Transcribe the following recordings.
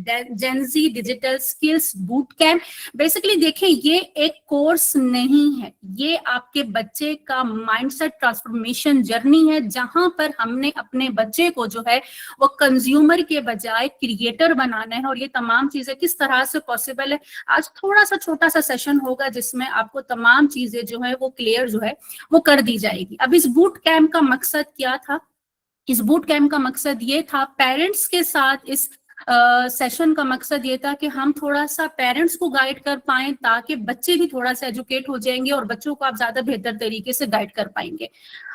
Gen Z digital skills boot camp. Basically देखिए, ये एक कोर्स नहीं है, ये आपके बच्चे का माइंडसेट ट्रांसफॉर्मेशन जर्नी है, जहां पर हमने अपने बच्चे को जो है वो कंज्यूमर के बजाय क्रिएटर बनाना है। और ये तमाम चीजें किस तरह से पॉसिबल है, आज थोड़ा सा छोटा सा सेशन होगा जिसमें आपको तमाम चीजें जो है वो क्लियर जो है वो कर दी जाएगी। अब इस बूट कैंप का मकसद क्या था? इस बूट कैंप का मकसद ये था, पेरेंट्स के साथ इस सेशन का मकसद ये था कि हम थोड़ा सा पेरेंट्स को गाइड कर पाएं, ताकि बच्चे भी थोड़ा सा एजुकेट हो जाएंगे और बच्चों को आप ज्यादा बेहतर तरीके से गाइड कर पाएंगे।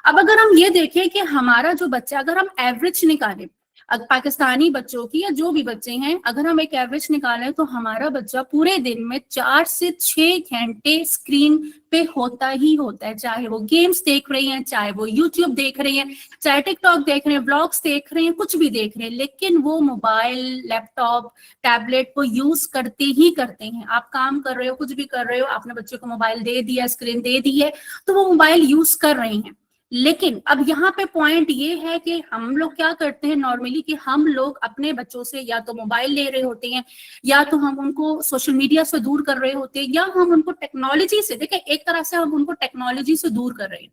अब अगर हम ये देखें कि हमारा जो बच्चा, अगर हम एवरेज निकालें पाकिस्तानी बच्चों की या जो भी बच्चे हैं, अगर हम एक एवरेज निकालें तो हमारा बच्चा पूरे दिन में 4 से 6 घंटे स्क्रीन पे होता ही होता है। चाहे वो गेम्स देख रहे हैं, चाहे वो यूट्यूब देख रहे हैं, चाहे टिकटॉक देख रहे हैं, ब्लॉग्स देख रहे हैं, कुछ भी देख रहे हैं, लेकिन वो मोबाइल, लैपटॉप, टैबलेट को यूज करते ही करते हैं। आप काम कर रहे हो, कुछ भी कर रहे हो, आपने बच्चे को मोबाइल दे दिया, स्क्रीन दे दी है, तो वो मोबाइल यूज कर रहे हैं। लेकिन अब यहाँ पे पॉइंट ये है कि हम लोग क्या करते हैं नॉर्मली, कि हम लोग अपने बच्चों से या तो मोबाइल ले रहे होते हैं, या तो हम उनको सोशल मीडिया से दूर कर रहे होते हैं, या हम उनको टेक्नोलॉजी से, देखिए एक तरह से हम उनको टेक्नोलॉजी से दूर कर रहे हैं।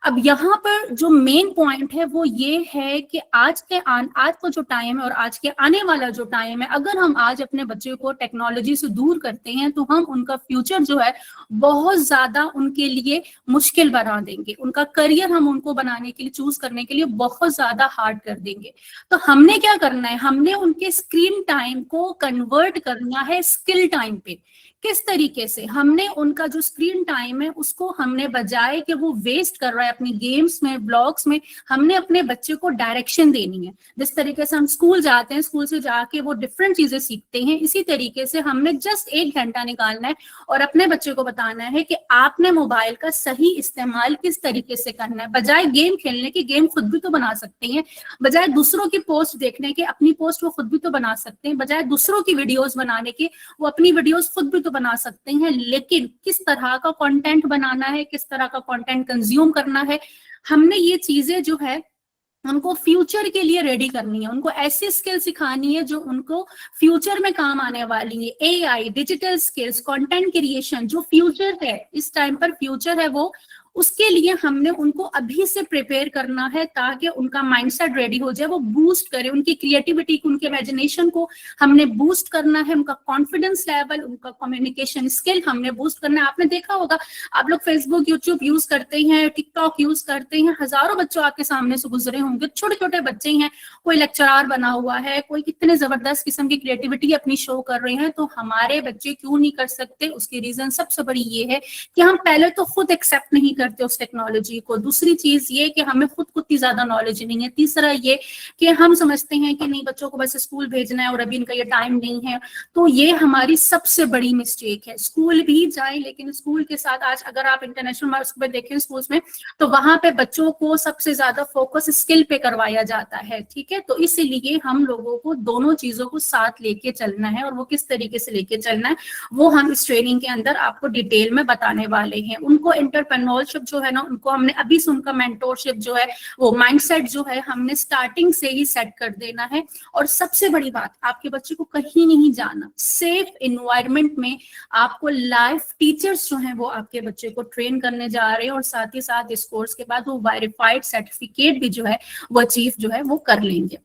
अब यहाँ पर जो मेन पॉइंट है वो ये है कि आज का जो टाइम है और आज के आने वाला जो टाइम है, अगर हम आज अपने बच्चे को टेक्नोलॉजी से दूर करते हैं तो हम उनका फ्यूचर जो है बहुत ज्यादा उनके लिए मुश्किल बना देंगे। उनका करियर हम उनको बनाने के लिए, चूज करने के लिए बहुत ज्यादा हार्ड कर देंगे। तो हमने क्या करना है, हमने उनके स्क्रीन टाइम को कन्वर्ट करना है स्किल टाइम पे। किस तरीके से? हमने उनका जो स्क्रीन टाइम है उसको, हमने बजाय कि वो वेस्ट कर रहा है अपनी गेम्स में, ब्लॉग्स में, हमने अपने बच्चे को डायरेक्शन देनी है। जिस तरीके से हम स्कूल जाते हैं, स्कूल से जाके वो डिफरेंट चीजें सीखते हैं, इसी तरीके से हमने जस्ट 1 घंटा निकालना है और अपने बच्चे को बताना है कि आपने मोबाइल का सही इस्तेमाल किस तरीके से करना है। बजाय गेम खेलने की, गेम खुद भी तो बना सकते हैं, बजाय दूसरों की पोस्ट देखने के, अपनी पोस्ट वो खुद भी तो बना सकते हैं, बजाय दूसरों की वीडियोस बनाने के, वो अपनी वीडियोस खुद भी तो बना सकते हैं। लेकिन किस तरह का कंटेंट बनाना है, किस तरह का कंटेंट कंज्यूम करना है, हमने ये चीजें जो है उनको फ्यूचर के लिए रेडी करनी है। उनको ऐसी स्किल सिखानी है जो उनको फ्यूचर में काम आने वाली है। AI, digital skills, content creation, जो फ्यूचर है, इस टाइम पर फ्यूचर है वो, उसके लिए हमने उनको अभी से प्रिपेयर करना है, ताकि उनका माइंडसेट रेडी हो जाए, वो बूस्ट करे उनकी क्रिएटिविटी को, उनके इमेजिनेशन को हमने बूस्ट करना है, उनका कॉन्फिडेंस लेवल, उनका कम्युनिकेशन स्किल हमने बूस्ट करना है। आपने देखा होगा, आप लोग फेसबुक, यूट्यूब यूज करते हैं, टिकटॉक यूज करते हैं, हजारों बच्चों आपके सामने से गुजरे होंगे, छोटे छोटे बच्चे हैं, कोई लेक्चरार बना हुआ है, कोई कितने जबरदस्त किस्म की क्रिएटिविटी अपनी शो कर रहे हैं। तो हमारे बच्चे क्यों नहीं कर सकते? उसकी रीजन सबसे बड़ी ये है कि हम पहले तो खुद एक्सेप्ट नहीं करते उस टेक्नोलॉजी को। दूसरी चीज ये कि हमें खुद को इतनी ज्यादा नॉलेज नहीं है। तीसरा ये कि हम समझते हैं कि नहीं, बच्चों को बस स्कूल भेजना है और अभी इनका ये टाइम नहीं है। तो ये हमारी सबसे बड़ी मिस्टेक है। स्कूल भी जाए, लेकिन स्कूल के साथ आज अगर आप इंटरनेशनल मार्क्स पे देखें स्कूल्स में, तो वहां पे बच्चों को सबसे ज्यादा फोकस स्किल पे करवाया जाता है। ठीक है, तो इसीलिए हम लोगों को दोनों चीजों को साथ लेके चलना है, और वो किस तरीके से लेके चलना है वो हम इस ट्रेनिंग के अंदर आपको डिटेल में बताने वाले हैं। उनको एंटरप्रेन्योरशिप जो है ना, उनको हमने अभी से उनका मेंटोरशिप जो है, वो माइंडसेट जो है हमने स्टार्टिंग से ही सेट कर देना है। और सबसे बड़ी बात, आपके बच्चे को कहीं नहीं जाना, सेफ इन्वायरमेंट में आपको लाइव टीचर्स जो हैं वो आपके बच्चे को ट्रेन करने जा रहे हैं, और साथ ही साथ इस कोर्स के बाद वो वेरीफाइड सर्टिफिकेट भी जो है वो अचीव जो है वो कर लेंगे।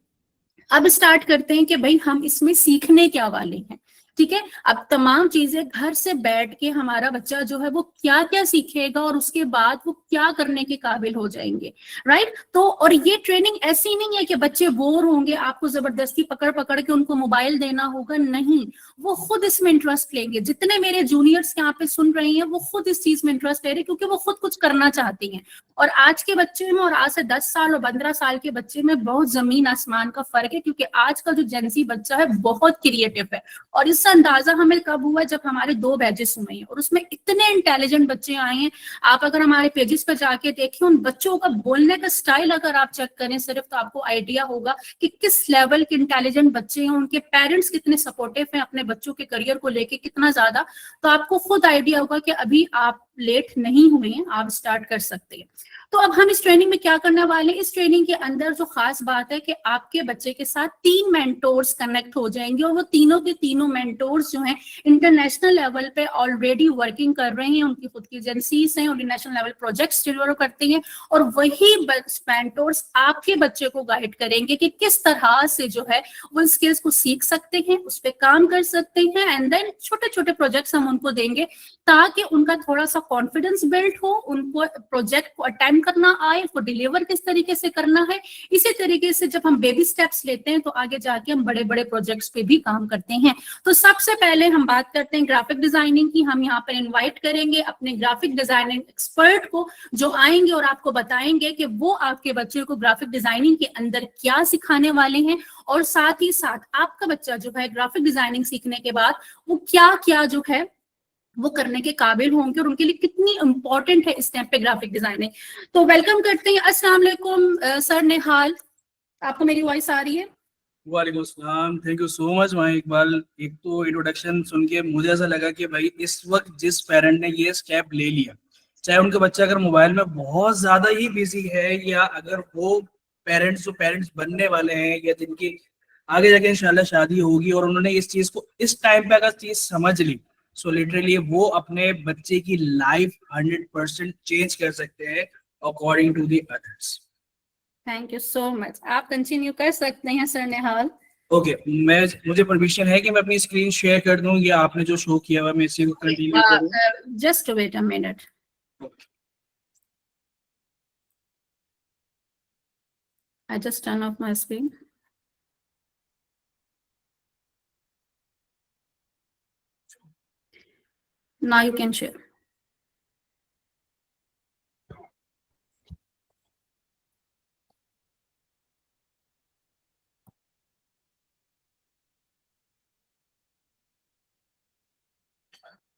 अब स्टार्ट करते हैं कि भाई हम इसमें सीखने क्या वाले हैं। ठीक है, अब तमाम चीजें घर से बैठ के हमारा बच्चा जो है वो क्या क्या सीखेगा, और उसके बाद वो क्या करने के काबिल हो जाएंगे। राइट, तो और ये ट्रेनिंग ऐसी नहीं है कि बच्चे बोर होंगे, आपको जबरदस्ती पकड़ पकड़ के उनको मोबाइल देना होगा, नहीं, वो खुद इसमें इंटरेस्ट लेंगे। जितने मेरे जूनियर्स यहाँ पे सुन रहे हैं वो खुद इस चीज में इंटरेस्ट ले रहे हैं, क्योंकि वो खुद कुछ करना चाहती हैं। और आज के बच्चे में और आज से 10 साल और 15 साल के बच्चे में बहुत जमीन आसमान का फर्क है, क्योंकि आज का जो जेंजी बच्चा है बहुत क्रिएटिव है। और इससे अंदाजा हमें कब हुआ, जब हमारे 2 बैचेस हुए हैं और उसमें इतने इंटेलिजेंट बच्चे आए हैं। आप अगर हमारे पेजेस पे जाके देखिए, उन बच्चों का बोलने का स्टाइल अगर आप चेक करें सिर्फ, तो आपको आइडिया होगा कि किस लेवल के इंटेलिजेंट बच्चे हैं, उनके पेरेंट्स कितने सपोर्टिव हैं अपने बच्चों के करियर को लेके, कितना ज्यादा। तो आपको खुद आइडिया होगा कि अभी आप लेट नहीं हुए हैं, आप स्टार्ट कर सकते हैं। तो अब हम इस ट्रेनिंग में क्या करने वाले हैं, इस ट्रेनिंग के अंदर जो खास बात है कि आपके बच्चे के साथ 3 मेंटोर्स कनेक्ट हो जाएंगे और वो तीनों के तीनों मेंटोर्स जो हैं इंटरनेशनल लेवल पे ऑलरेडी वर्किंग कर रहे हैं, उनकी खुद की एजेंसीज हैं और इंटरनेशनल लेवल प्रोजेक्ट्स डिलीवर करते हैं, और वही मेंटोर्स आपके बच्चे को गाइड करेंगे कि किस तरह से जो है वो स्किल्स को सीख सकते हैं, उस पर काम कर सकते हैं, एंड देन छोटे छोटे प्रोजेक्ट्स हम उनको देंगे ताकि उनका थोड़ा सा कॉन्फिडेंस बिल्ड हो, उनको प्रोजेक्ट को अटेम्प्ट करना आए, उसको डिलीवर किस तरीके से करना है। इसी तरीके से जब हम बेबी स्टेप्स लेते हैं तो आगे जाके हम बड़े बड़े प्रोजेक्ट्स पे भी काम करते हैं। तो सबसे पहले हम बात करते हैं ग्राफिक डिजाइनिंग की। हम यहाँ पर इन्वाइट करेंगे अपने ग्राफिक डिजाइनिंग एक्सपर्ट को, जो आएंगे और आपको बताएंगे कि वो आपके बच्चे को ग्राफिक डिजाइनिंग के अंदर क्या सिखाने वाले हैं, और साथ ही साथ आपका बच्चा जो है ग्राफिक डिजाइनिंग सीखने के बाद वो क्या क्या जो है वो करने के काबिल होंगे और उनके लिए कितनी इंपॉर्टेंट है इस टाइम पे ग्राफिक डिजाइनिंग। तो वेलकम करते हैं। अस्सलाम वालेकुम सर नेहाल, आपको मेरी वॉइस आ रही है? वालेकुम अस्सलाम, थैंक यू सो मच माँ इकबाल। एक तो इंट्रोडक्शन सुन के मुझे ऐसा लगा कि भाई इस वक्त जिस पेरेंट ने ये स्टेप ले लिया, चाहे उनका बच्चा अगर मोबाइल में बहुत ज्यादा ही बिजी है या अगर वो पेरेंट्स बनने वाले हैं या जिनकी आगे जाके इंशाल्लाह शादी होगी और उन्होंने इस चीज को इस टाइम पे अगर चीज समझ ली, सो लिटरली वो अपने बच्चे की लाइफ 100% चेंज कर सकते हैं according to the others. Thank you so much, आप कंटिन्यू कर सकते हैं सर नेहाल। ओके, मुझे परमिशन है कि मैं अपनी स्क्रीन शेयर कर दूं या आपने जो शो किया हुआ मैं इसी को कंटिन्यू करूं? Just wait a minute. I just turn off my screen. Now you can share.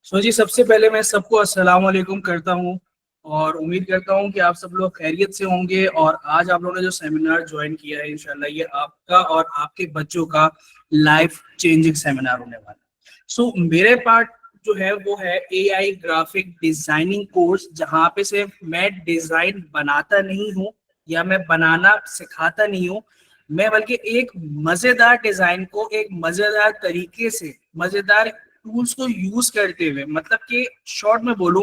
सो जी, सबसे पहले मैं सबको अस्सलाम वालेकुम करता हूं और उम्मीद करता हूं कि आप सब लोग खैरियत से होंगे। और आज आप लोगों ने जो सेमिनार ज्वाइन किया है, इंशाल्लाह ये आपका और आपके बच्चों का लाइफ चेंजिंग सेमिनार होने वाला है। सो मेरे पार्ट जो है वो है AI ग्राफिक डिजाइनिंग कोर्स, जहाँ पे सिर्फ मैं डिजाइन बनाता नहीं हूँ या मैं बनाना सिखाता नहीं हूँ, मैं बल्कि एक मजेदार डिजाइन को एक मजेदार तरीके से, मजेदार टूल्स को यूज करते हुए, मतलब कि शॉर्ट में बोलूं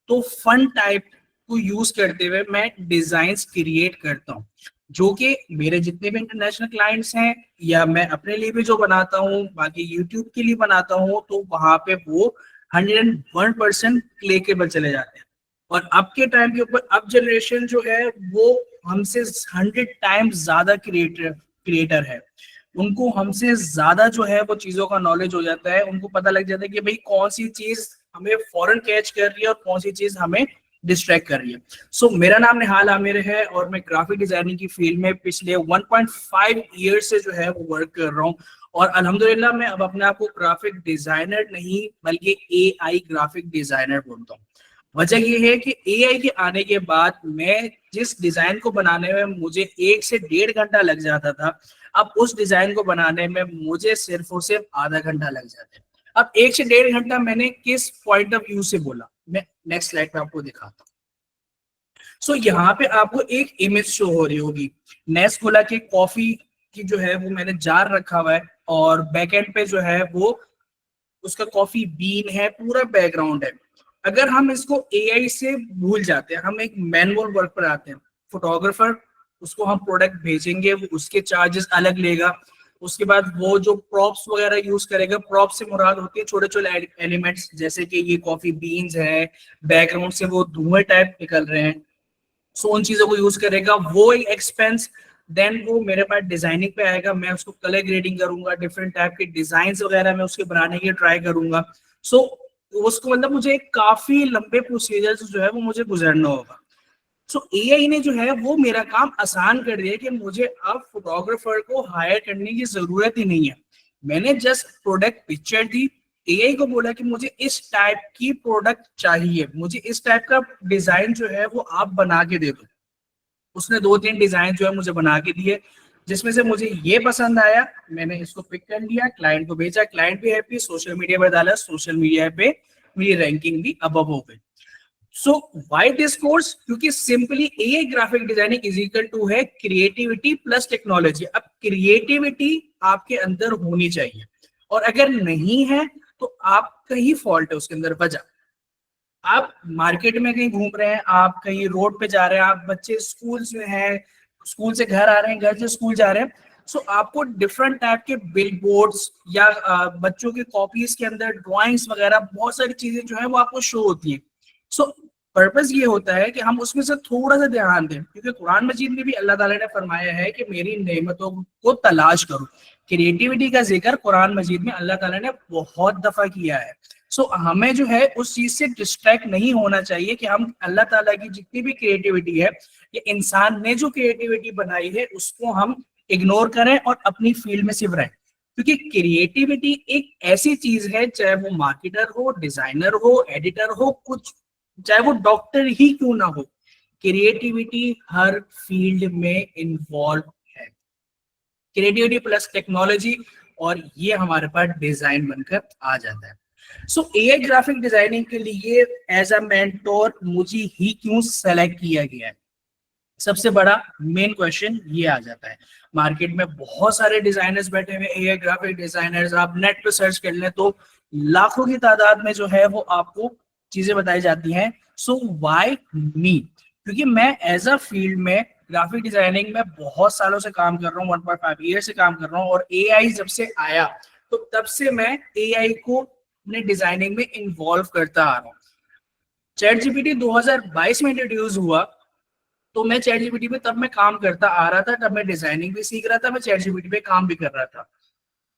तो फन टाइप को यूज करते हुए मैं डिजाइन्स क्रिएट करता हूं, जो कि मेरे जितने भी इंटरनेशनल क्लाइंट्स हैं या मैं अपने लिए भी जो बनाता हूं, बाकी यूट्यूब के लिए बनाता हूं, तो वहां पे वो 101% क्लिकेबल चले जाते हैं। और अब के टाइम के ऊपर अब जनरेशन जो है वो हमसे 100 टाइम्स ज्यादा क्रिएटर है, उनको हमसे ज्यादा जो है वो चीजों का नॉलेज हो जाता है, उनको पता लग जाता है कि भाई कौन सी चीज हमें फौरन कैच कर रही है और कौन सी चीज हमें डिस्ट्रैक्ट कर रही है। सो मेरा नाम निहाल आमिर है और मैं ग्राफिक डिजाइनिंग की फील्ड में पिछले 1.5 ईयर से जो है वो वर्क कर रहा हूँ। और अल्हम्दुलिल्लाह मैं अब अपने आप को ग्राफिक डिजाइनर नहीं बल्कि AI ग्राफिक डिजाइनर बोलता हूँ। वजह ये है कि AI के आने के बाद मैं जिस डिजाइन को बनाने में मुझे 1 से 1.5 घंटा लग जाता था, अब उस डिजाइन को बनाने में मुझे सिर्फ और सिर्फ आधा घंटा लग जाता है। अब 1 से 1.5 घंटा मैंने किस पॉइंट ऑफ व्यू से बोला, मैं नेक्स्ट स्लाइड पे आपको दिखाता हूँ। सो यहाँ पे आपको एक इमेज शो हो रही होगी, नेस्कोला के कॉफी की जो है वो मैंने जार रखा हुआ है और बैक एंड पे जो है वो उसका कॉफी बीन है, पूरा बैकग्राउंड है। अगर हम इसको AI से भूल जाते हैं, हम एक मैनुअल वर्क पर आते हैं, फोटोग्राफर उसको हम प्रोडक्ट भेजेंगे, उसके चार्जेस अलग लेगा, उसके बाद वो जो प्रॉप्स वगैरह यूज करेगा, प्रॉप्स से मुराद होती है छोटे छोटे एलिमेंट्स, जैसे कि ये कॉफी बीन्स है, बैकग्राउंड से वो धुएं टाइप निकल रहे हैं, सो उन चीजों को यूज करेगा, वो एक एक्सपेंस। देन वो मेरे पास डिजाइनिंग पे आएगा, मैं उसको कलर ग्रेडिंग करूंगा, डिफरेंट टाइप के डिजाइन वगैरह मैं उसके बनाने की ट्राई करूंगा। सो उसको मतलब मुझे काफी लंबे प्रोसीजर जो है वो मुझे गुजरना होगा। सो AI ने जो है वो मेरा काम आसान कर दिया कि मुझे अब फोटोग्राफर को हायर करने की जरूरत ही नहीं है। मैंने जस्ट प्रोडक्ट पिक्चर दी, AI को बोला कि मुझे इस टाइप की प्रोडक्ट चाहिए, मुझे इस टाइप का डिजाइन जो है वो आप बना के दे दो। उसने 2-3 डिजाइन जो है मुझे बना के दिए, जिसमें से मुझे ये पसंद आया, मैंने इसको पिक कर लिया, क्लाइंट को भेजा, क्लाइंट भी हैप्पी, सोशल मीडिया पर डाला, सोशल मीडिया पे मेरी रैंकिंग भी अबव हो गई। So why this course? क्योंकि simply AI graphic designing is equal to है क्रिएटिविटी प्लस टेक्नोलॉजी। अब क्रिएटिविटी आपके अंदर होनी चाहिए, और अगर नहीं है तो आपका ही फॉल्ट है उसके अंदर वजह। आप मार्केट में कहीं घूम रहे हैं, आप कहीं रोड पे जा रहे हैं, आप बच्चे स्कूल्स में हैं, स्कूल से घर आ रहे हैं, घर से स्कूल जा रहे हैं, सो आपको डिफरेंट टाइप के बिल बोर्ड्स या बच्चों के कॉपीज के अंदर ड्राइंग्स वगैरह बहुत सारी चीजें जो है वो आपको शो होती हैं। सो पर्पस ये होता है कि हम उसमें से थोड़ा सा ध्यान दें, क्योंकि कुरान मजीद में भी अल्लाह ताला ने फरमाया है कि मेरी नेमतों को तलाश करो। क्रिएटिविटी का जिक्र कुरान मजीद में अल्लाह ताला ने बहुत दफा किया है। सो हमें जो है उस चीज से डिस्ट्रैक्ट नहीं होना चाहिए कि हम अल्लाह ताला की जितनी भी क्रिएटिविटी है, ये इंसान ने जो क्रिएटिविटी बनाई है उसको हम इग्नोर करें और अपनी फील्ड में सिर्फ रहें। क्योंकि क्रिएटिविटी एक ऐसी चीज है, चाहे वो मार्केटर हो, डिजाइनर हो, एडिटर हो, कुछ चाहे वो डॉक्टर ही क्यों ना हो, क्रिएटिविटी हर फील्ड में इन्वॉल्व है। क्रिएटिविटी प्लस टेक्नोलॉजी, और ये हमारे पास डिजाइन बनकर आ जाता है। सो एआई ग्राफिक डिजाइनिंग के लिए एज अ मेंटोर मुझे ही क्यों सेलेक्ट किया गया है? सबसे बड़ा मेन क्वेश्चन ये आ जाता है। मार्केट में बहुत सारे डिजाइनर्स बैठे हुए, एआई ग्राफिक डिजाइनर्स, आप नेट पे सर्च कर लें तो लाखों की तादाद में जो है वो आपको चीजें बताई जाती हैं। सो व्हाई मी? क्योंकि मैं एज अ फील्ड में ग्राफिक डिजाइनिंग में बहुत सालों से काम कर रहा हूँ, 1.5 ईयर से काम कर रहा हूँ, और एआई जब से आया तो तब से मैं एआई को अपने डिजाइनिंग में इन्वॉल्व करता आ रहा हूँ। चैट जीपीटी 2022 में इंट्रोड्यूस हुआ, तो मैं चैट जीपीटी पे तब मैं काम करता आ रहा था, तब मैं डिजाइनिंग भी सीख रहा था, मैं चैट जीपीटी पे काम भी कर रहा था।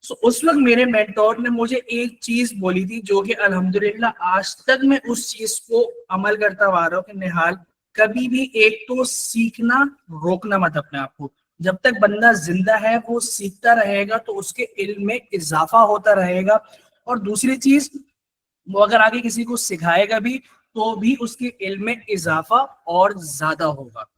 सो उस वक्त मेरे मेंटोर ने मुझे एक चीज बोली थी जो कि अल्हम्दुलिल्लाह आज तक मैं उस चीज को अमल करता आ रहा हूँ कि निहाल, कभी भी एक तो सीखना रोकना मत अपने आप को। जब तक बंदा जिंदा है वो सीखता रहेगा तो उसके इल्म में इजाफा होता रहेगा, और दूसरी चीज वो अगर आगे किसी को सिखाएगा भी तो भी उसके इल्म में इजाफा और ज्यादा होगा।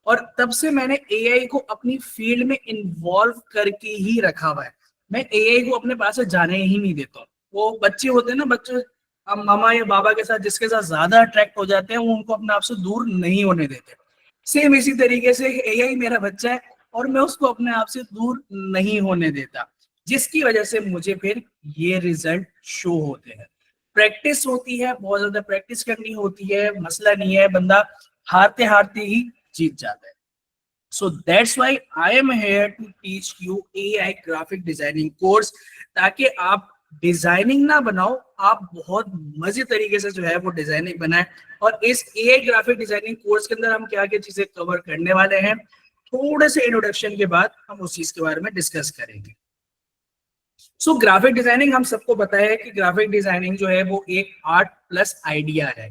और तब से मैंने एआई को अपनी फील्ड में इन्वॉल्व करके ही रखा हुआ है। मैं एआई को अपने पास से जाने ही नहीं देता। वो बच्चे होते हैं ना, बच्चे अब मामा या बाबा के साथ जिसके साथ ज्यादा अट्रैक्ट हो जाते हैं वो उनको अपने आप से दूर नहीं होने देते। सेम इसी तरीके से एआई मेरा बच्चा है और मैं उसको अपने आप से दूर नहीं होने देता, जिसकी वजह से मुझे फिर ये रिजल्ट शो होते हैं। प्रैक्टिस होती है, बहुत ज्यादा प्रैक्टिस करनी होती है, मसला नहीं है, बंदा हारते हारते ही जीत जाता है। So that's why I am here to teach you AI graphic designing course, ताकि आप डिजाइनिंग ना बनाओ, आप बहुत मजे तरीके से जो है वो डिजाइनिंग बनाए। और इस एआई ग्राफिक डिजाइनिंग कोर्स के अंदर हम क्या क्या चीजें कवर करने वाले हैं, थोड़े से इंट्रोडक्शन के बाद हम उस चीज के बारे में डिस्कस करेंगे। सो ग्राफिक डिजाइनिंग हम सबको पता है कि ग्राफिक डिजाइनिंग जो है वो एक आर्ट प्लस आइडिया है।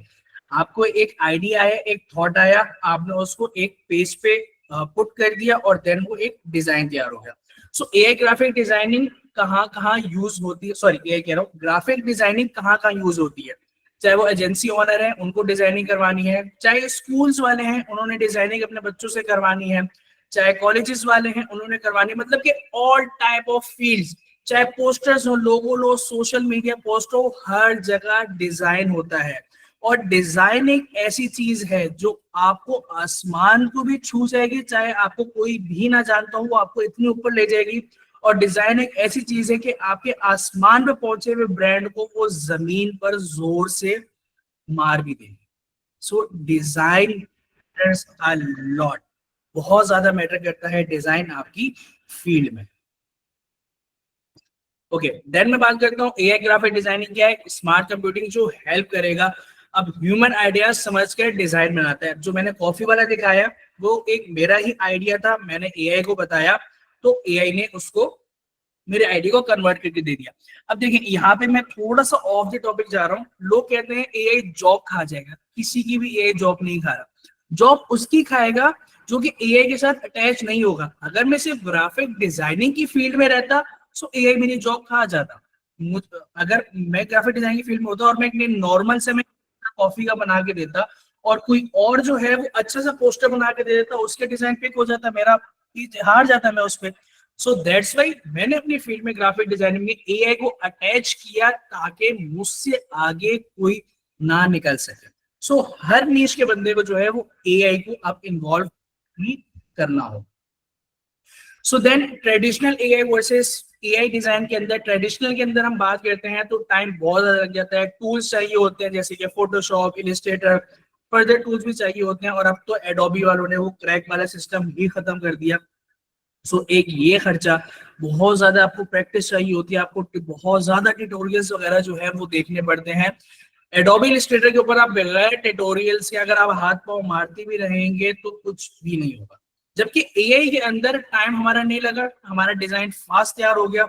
आपको एक आइडिया है, एक थॉट आया, आपने उसको एक पेज पे पुट कर दिया और देन वो एक डिजाइन तैयार हो गया। सो एआई ग्राफिक डिजाइनिंग कहाँ कहाँ यूज होती है, सॉरी एआई कह रहा हूँ, ग्राफिक डिजाइनिंग कहाँ कहाँ यूज होती है। चाहे वो एजेंसी ओनर है उनको डिजाइनिंग करवानी है, चाहे स्कूल्स वाले हैं उन्होंने डिजाइनिंग अपने बच्चों से करवानी है, चाहे कॉलेजेस वाले हैं उन्होंने करवानी, मतलब कि ऑल टाइप ऑफ फील्ड्स, चाहे पोस्टर्स हो, लोगो लो, सोशल मीडिया पोस्ट हो, हर जगह डिजाइन होता है। और डिजाइन एक ऐसी चीज है जो आपको आसमान को भी छू जाएगी, चाहे आपको कोई भी ना जानता हो, वो आपको इतनी ऊपर ले जाएगी। और डिजाइन एक ऐसी चीज है कि आपके आसमान पे पहुंचे हुए ब्रांड को वो जमीन पर जोर से मार भी देगी। सो डिजाइन अ लॉट, बहुत ज्यादा मैटर करता है डिजाइन आपकी फील्ड में। ओके, देन मैं बात करता हूँ एआई ग्राफिक डिजाइनिंग क्या है। स्मार्ट कंप्यूटिंग जो हेल्प करेगा अब ह्यूमन आइडियाज समझकर डिजाइन बनाता है। जो मैंने कॉफी वाला दिखाया वो एक मेरा ही आइडिया था, मैंने एआई को बताया तो एआई ने उसको मेरे आइडिया को कन्वर्ट करके दे दिया। अब देखिए यहाँ पे मैं थोड़ा सा ऑफ द टॉपिक जा रहा हूँ। लोग कहते हैं एआई जॉब खा जाएगा, किसी की भी एआई जॉब नहीं खा रहा। जॉब उसकी खाएगा जो कि एआई के साथ अटैच नहीं होगा। अगर मैं सिर्फ ग्राफिक डिजाइनिंग की फील्ड में रहता सो एआई मेरी जॉब खा जाता। अगर मैं ग्राफिक डिजाइनिंग की फील्ड में होता और मैं एक नॉर्मल से मैं कॉफी का बना के देता और कोई और जो है वो अच्छा सा पोस्टर बना के दे देता, उसके डिजाइन पिक हो जाता, मेरा हार जाता मैं उस पर। सो दैट्स वाई मैंने अपनी फील्ड में ग्राफिक डिजाइनिंग में एआई को अटैच किया ताकि मुझसे आगे कोई ना निकल सके। सो हर नीश के बंदे को जो है वो एआई को अब इन्वॉल्व भी करना हो। So then traditional AI versus AI design के अंदर, ट्रेडिशनल के अंदर हम बात करते हैं तो टाइम बहुत ज्यादा लग जाता है, टूल्स चाहिए होते हैं जैसे कि फोटोशॉप, इलस्ट्रेटर, फर्दर टूल्स भी चाहिए होते हैं, और अब तो एडोबी वालों ने वो क्रैक वाला सिस्टम ही खत्म कर दिया। सो एक ये खर्चा, बहुत ज्यादा आपको प्रैक्टिस चाहिए होती है, आपको बहुत ज्यादा ट्यूटोरियल्स वगैरह जो है वो देखने पड़ते हैं। एडोबी इलस्ट्रेटर के ऊपर आप बगैर ट्यूटोरियल्स के अगर आप हाथ पांव मारते भी रहेंगे तो कुछ भी नहीं होगा। जबकि एआई के अंदर टाइम हमारा नहीं लगा, हमारा डिजाइन फास्ट तैयार हो गया,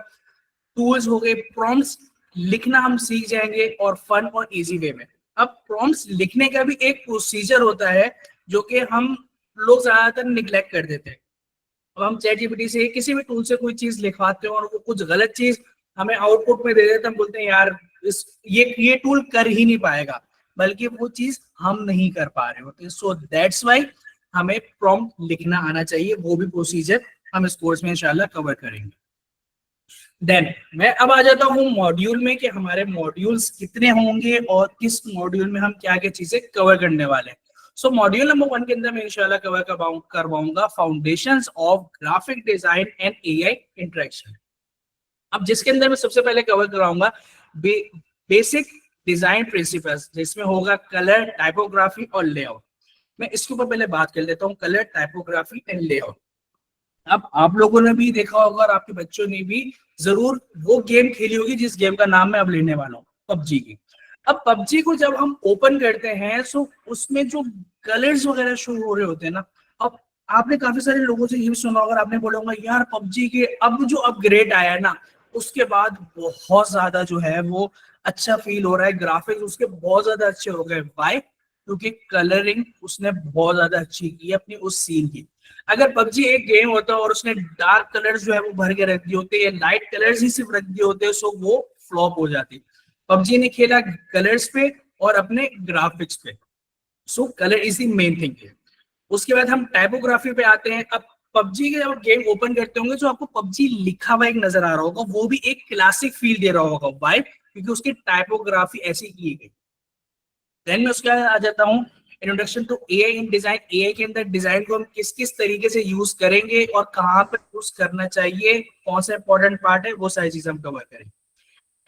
टूल्स हो गए, प्रॉम्प्ट्स लिखना हम सीख जाएंगे और फन और इजी वे में। अब प्रॉम्प्ट्स लिखने का भी एक प्रोसीजर होता है जो कि हम लोग ज्यादातर निग्लेक्ट कर देते हैं। अब हम चैट जीपीटी से किसी भी टूल से कोई चीज लिखवाते हैं और वो कुछ गलत चीज हमें आउटपुट में दे देते हैं, हम बोलते हैं यार ये टूल कर ही नहीं पाएगा, बल्कि वो चीज हम नहीं कर पा रहे होते। सो दैट्स वाई हमें प्रॉम्प्ट लिखना आना चाहिए, वो भी प्रोसीजर हम इस कोर्स में इंशाल्लाह कवर करेंगे। देन मैं अब आ जाता हूँ मॉड्यूल में कि हमारे मॉड्यूल्स कितने होंगे और किस मॉड्यूल में हम क्या क्या चीजें कवर करने वाले हैं। सो मॉड्यूल नंबर 1 के अंदर मैं इंशाल्लाह कवर करवाऊंगा foundations of graphic design and AI interaction. अब जिसके अंदर मैं सबसे पहले कवर कराऊंगा बेसिक डिजाइन प्रिंसिपल्स, जिसमें होगा कलर, टाइपोग्राफी और लेआउट। मैं इसके ऊपर पहले बात कर लेता हूँ, कलर, टाइपोग्राफी एंड लेआउट। अब आप लोगों ने भी देखा होगा और आपके बच्चों ने भी जरूर वो गेम खेली होगी जिस गेम का नाम मैं अब लेने वाला हूँ, पबजी की। अब पबजी को जब हम ओपन करते हैं तो उसमें जो कलर्स वगैरह शो हो रहे होते हैं ना, अब आपने काफी सारे लोगों से ये भी सुना होगा, आपने बोला होगा यार पबजी के अब जो अपग्रेड आया है ना, उसके बाद बहुत ज्यादा जो है वो अच्छा फील हो रहा है, ग्राफिक्स उसके बहुत ज्यादा अच्छे हो गए। वाई? क्योंकि कलरिंग उसने बहुत ज्यादा अच्छी की है अपनी उस सीन की। अगर पबजी एक गेम होता और उसने डार्क कलर्स जो है वो भर के रख दिए होते या लाइट कलर्स ही सिर्फ रख दिए होते, सो वो फ्लॉप हो जाती। पबजी ने खेला कलर्स पे और अपने ग्राफिक्स पे, so colour is the main thing है। उसके बाद हम टाइपोग्राफी पे आते हैं। अब पबजी के जब गेम ओपन करते होंगे तो आपको पबजी लिखा हुआ एक नजर आ रहा होगा, वो भी एक क्लासिक फील दे रहा होगा। वाई? क्योंकि उसकी टाइपोग्राफी ऐसी की गई। देन मैं उसके बाद आ जाता हूँ introduction to AI in design. AI के अंदर डिजाइन को हम किस किस तरीके से यूज करेंगे और कहाँ पर यूज करना चाहिए, कौन सा इंपॉर्टेंट पार्ट है, वो सारी चीजें हम कवर करेंगे।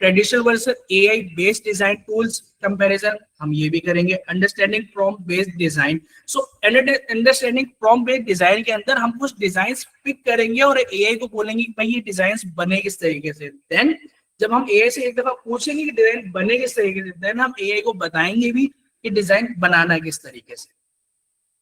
Traditional versus AI based design tools comparison हम ये भी करेंगे। Understanding prompt based design. So understanding prompt based design के अंदर हम कुछ डिजाइन पिक करेंगे और एआई को बोलेंगे कि भाई ये डिजाइन बने किस तरीके से। देन जब हम एआई से एक दफा पूछेंगे कि डिजाइन बने किस तरीके से, देन हम एआई को बताएंगे भी कि डिजाइन बनाना किस तरीके से।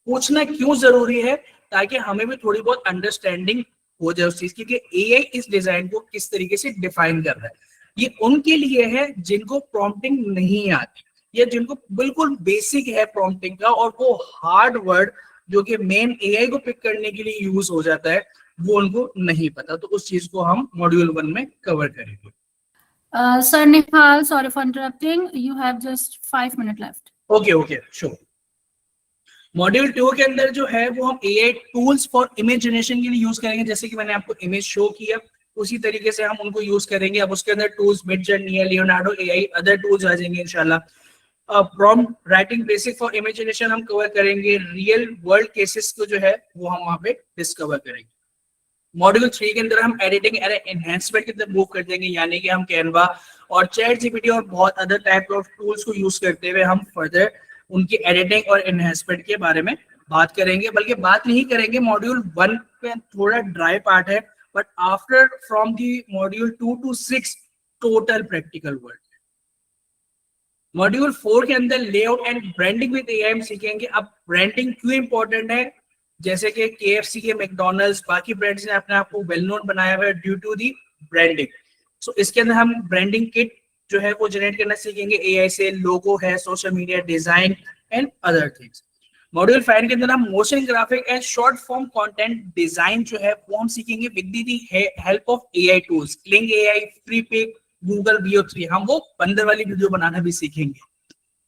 पूछना क्यों जरूरी है? ताकि हमें भी थोड़ी बहुत अंडरस्टैंडिंग हो जाए उस चीज की कि एआई इस डिजाइन को किस तरीके से डिफाइन कर रहा है। ये उनके लिए है जिनको प्रॉम्प्टिंग नहीं आती या जिनको बिल्कुल बेसिक है प्रॉम्प्टिंग का, और वो हार्ड वर्ड जो कि मेन एआई को पिक करने के लिए यूज हो जाता है वो उनको नहीं पता। तो उस चीज को हम मॉड्यूल 1 में कवर करेंगे। Sir Nihal, sorry for interrupting. You have just 5 minutes left. Okay sure. Module 2 के अंदर जो है वो हम AI tools for image generation के लिए यूज करेंगे। जैसे कि मैंने आपको इमेज शो किया उसी तरीके से हम उनको यूज करेंगे। अब उसके अंदर टूल्स मिडजर्नी है, लियोनार्डो एआई, अदर टूल्स आ जाएंगे इंशाल्लाह। Prompt writing basic for image generation हम कवर करेंगे। रियल वर्ल्ड केसेस को जो है वो हम वहां पे डिस्कवर करेंगे। मॉड्यूल 3 के अंदर हम एडिटिंग एंड एनहांसमेंट के अंदर मूव कर देंगे, यानी कि हम कैनवा और चैट जीपीटी और बहुत अदर टाइप ऑफ टूल्स को यूज करते हुए हम फर्दर उनकी एडिटिंग और एनहांसमेंट के बारे में बात करेंगे। बल्कि बात नहीं करेंगे, मॉड्यूल 1 पे थोड़ा ड्राई पार्ट है, but after from the module 2 to 6 total practical work. Module 4 के अंदर layout and branding with AI हम सीखेंगे। अब ब्रांडिंग क्यों इंपॉर्टेंट है, जैसे कि KFC के, मैकडोनल्ड्स, बाकी ब्रांड्स ने अपने आप को वेल नोन बनाया हुआ है ड्यू टू दी ब्रांडिंग। सो इसके अंदर हम ब्रांडिंग किट जो है वो जनरेट करना सीखेंगे एआई से। लोगो है, social media design and other things. Module 5 के अंदर हम motion graphic and short form content design जो है वो हम सीखेंगे with the help of AI tools, cling AI, Freepik, Google VO3। हम वो बंदर वाली वीडियो बनाना भी सीखेंगे।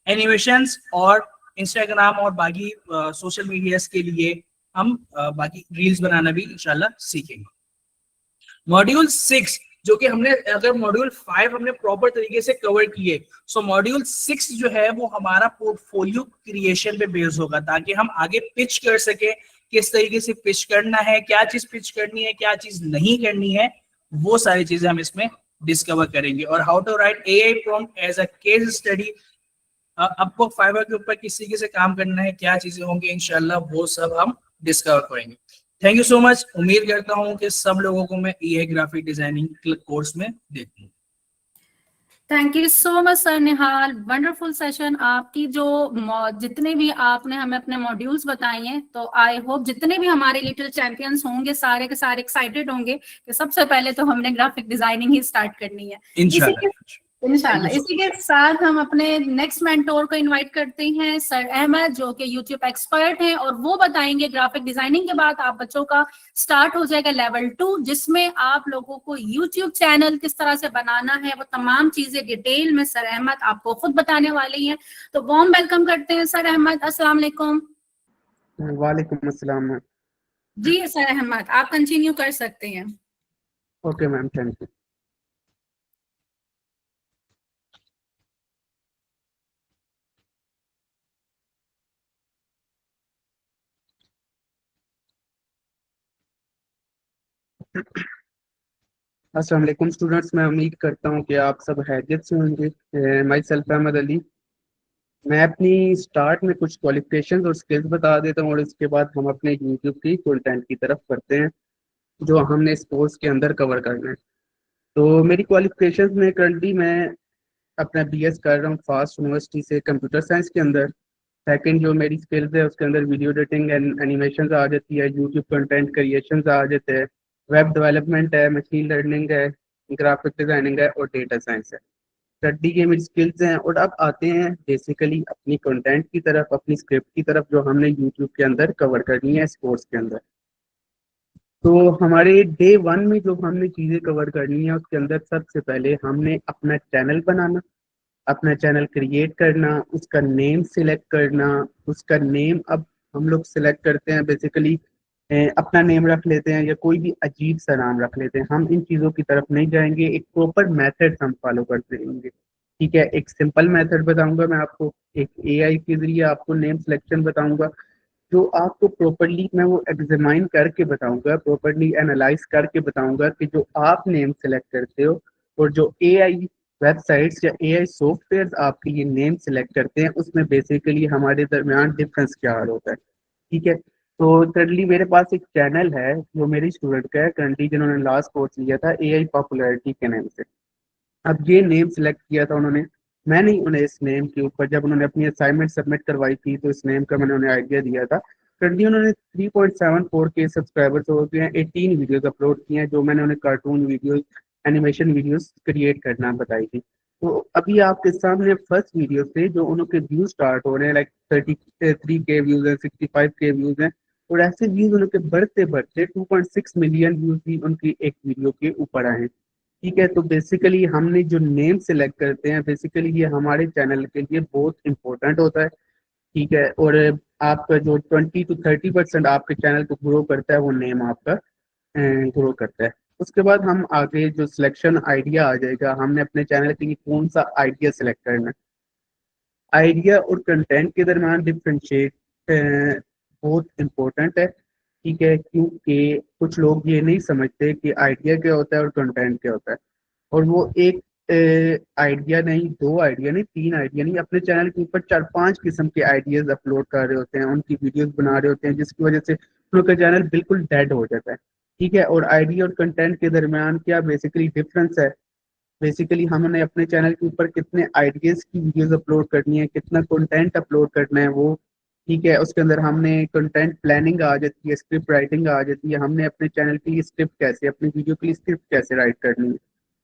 एनिमेशंस और इंस्टाग्राम और बाकी सोशल मीडिया के लिए हम बाकी रील्स बनाना भी इंशाल्लाह सीखेंगे। मॉड्यूल 6 जो कि हमने अगर मॉड्यूल 5 हमने प्रॉपर तरीके से कवर किए, सो मॉड्यूल 6 जो है वो हमारा पोर्टफोलियो क्रिएशन पे बेस होगा, ताकि हम आगे पिच कर सके, किस तरीके से पिच करना है, क्या चीज पिच करनी है, क्या चीज नहीं करनी है, वो सारी चीजें हम इसमें डिस्कवर करेंगे। और how to write AI prompt as a case study, आपको फाइवर के ऊपर किस तरीके से काम करना है, क्या चीजें होंगी, इंशाल्लाह वो सब हम डिस्कवर करेंगे। Thank you so much. उम्मीद करता हूँ कि सब लोगों को मैं एआई ग्राफिक डिजाइनिंग कोर्स में देखूँ। Thank you so much sir Nihal, wonderful session. आपकी जो जितने भी आपने हमें अपने मॉड्यूल्स बताए हैं, तो आई होप जितने भी हमारे लिटिल चैंपियंस होंगे सारे के सारे एक्साइटेड होंगे कि सबसे पहले तो हमने ग्राफिक डिजाइनिंग ही स्टार्ट करनी है। इंशाल्लाह इसी के साथ हम अपने नेक्स्ट मेंटोर को इनवाइट करते हैं, सर अहमद, जो कि यूट्यूब एक्सपर्ट हैं, और वो बताएंगे ग्राफिक डिजाइनिंग के बाद आप बच्चों का स्टार्ट हो जाएगा लेवल 2, जिसमें आप लोगों को यूट्यूब चैनल किस तरह से बनाना है, वो तमाम चीजें डिटेल में सर अहमद आपको खुद बताने वाले हैं। तो वार्म वेलकम करते हैं सर अहमद। अस्सलाम वालेकुम। वालेकुम अस्सलाम। जी सर अहमद, आप कंटिन्यू कर सकते हैं। Okay ma'am, thank you. अस्सलाम वालेकुम स्टूडेंट्स, मैं उम्मीद करता हूँ कि आप सब खैरियत से होंगे। Myself Ahmad Ali. मैं अपनी स्टार्ट में कुछ क्वालिफिकेशंस और स्किल्स बता देता हूँ, और इसके बाद हम अपने यूट्यूब की कंटेंट की तरफ बढ़ते हैं जो हमने इस कोर्स के अंदर कवर करना है। तो मेरी क्वालिफिकेशंस में करंटली मैं अपना बीएस कर रहा हूँ फास्ट यूनिवर्सिटी से कंप्यूटर साइंस के अंदर। सेकंड जो मेरी स्किल्स है उसके अंदर वीडियो एडिटिंग एंड एनिमेशन आ जाती है, यूट्यूब कंटेंट क्रिएशन आ जाते हैं, वेब डेवलपमेंट है, मशीन लर्निंग है, ग्राफिक डिजाइनिंग है और डेटा साइंस है। स्टडी के मेरी स्किल्स हैं। और अब आते हैं बेसिकली अपनी कंटेंट की तरफ, अपनी स्क्रिप्ट की तरफ, जो हमने यूट्यूब के अंदर कवर करनी है इस कोर्स के अंदर। तो हमारे डे 1 में जो हमने चीज़ें कवर करनी है उसके अंदर सबसे पहले हमने अपना चैनल बनाना, अपना चैनल क्रिएट करना, उसका नेम सिलेक्ट करना। उसका नेम अब हम लोग सिलेक्ट करते हैं बेसिकली, अपना नेम रख लेते हैं या कोई भी अजीब सा नाम रख लेते हैं। हम इन चीज़ों की तरफ नहीं जाएंगे, एक प्रॉपर मेथड हम फॉलो करते रहेंगे। ठीक है, एक सिंपल मेथड बताऊंगा मैं आपको, एक एआई के जरिए आपको नेम सिलेक्शन बताऊंगा, जो आपको प्रॉपरली मैं वो एग्जामाइन करके बताऊंगा, प्रॉपरली एनालाइज करके बताऊंगा कि जो आप नेम सेलेक्ट करते हो और जो एआई वेबसाइट्स या एआई सॉफ्टवेयर आपके लिए नेम सेलेक्ट करते हैं उसमें बेसिकली हमारे दरमियान डिफरेंस क्या हाल होता है। ठीक है, तो करंटली मेरे पास एक चैनल है जो मेरी स्टूडेंट का है करंटली, जिन्होंने लास्ट कोर्स लिया था एआई पॉपुलैरिटी के नाम से। अब ये नेम सेलेक्ट किया था उन्होंने, मैंने उन्हें इस नेम के ऊपर जब उन्होंने अपनी असाइनमेंट सबमिट करवाई थी तो इस नेम का मैंने उन्हें आइडिया दिया था। करंटली उन्होंने 3.74 के सब्सक्राइबर्स हो गए हैं, 18 वीडियोस अपलोड किए हैं, जो मैंने उन्हें cartoon videos, animation videos create करना बताई थी। तो अभी आपके सामने फर्स्ट वीडियो से जो उनके व्यूज स्टार्ट हो रहे हैं, लाइक 33 के व्यूज हैं, 65 के व्यूज हैं, और ऐसे व्यूज उनके बढ़ते बढ़ते 2.6 मिलियन व्यूज भी उनकी एक वीडियो के ऊपर आए हैं। ठीक है, तो बेसिकली हमने जो नेम सेलेक्ट करते हैं बेसिकली ये हमारे चैनल के लिए बहुत इंपॉर्टेंट होता है। ठीक है, और आपका जो 20 to 30% आपके चैनल को ग्रो करता है वो नेम आपका ग्रो करता है। उसके बाद हम आगे जो सिलेक्शन आइडिया आ जाएगा, हमने अपने चैनल के लिए कौन सा आइडिया सेलेक्ट करना है। आइडिया और कंटेंट के दरम्यान डिफ्रेंशिएट बहुत इम्पोर्टेंट है। ठीक है, क्योंकि कुछ लोग ये नहीं समझते कि आइडिया क्या होता है और कंटेंट क्या होता है, और वो एक आइडिया नहीं, दो आइडिया नहीं, तीन आइडिया नहीं, अपने चैनल के ऊपर 4-5 किस्म के आइडियाज अपलोड कर रहे होते हैं, उनकी वीडियोस बना रहे होते हैं, जिसकी वजह से उनका चैनल बिल्कुल डेड हो जाता है। ठीक है, और आइडिया और कंटेंट के दरमियान क्या बेसिकली डिफरेंस है, बेसिकली हमने अपने चैनल के ऊपर कितने आइडियाज की वीडियोस अपलोड करनी है, कितना कंटेंट अपलोड करना है वो। ठीक है, उसके अंदर हमने कंटेंट प्लानिंग आ जाती है, स्क्रिप्ट राइटिंग आ जाती है, हमने अपने चैनल के लिए स्क्रिप्ट कैसे, अपनी वीडियो के लिए स्क्रिप्ट कैसे राइट करनी है।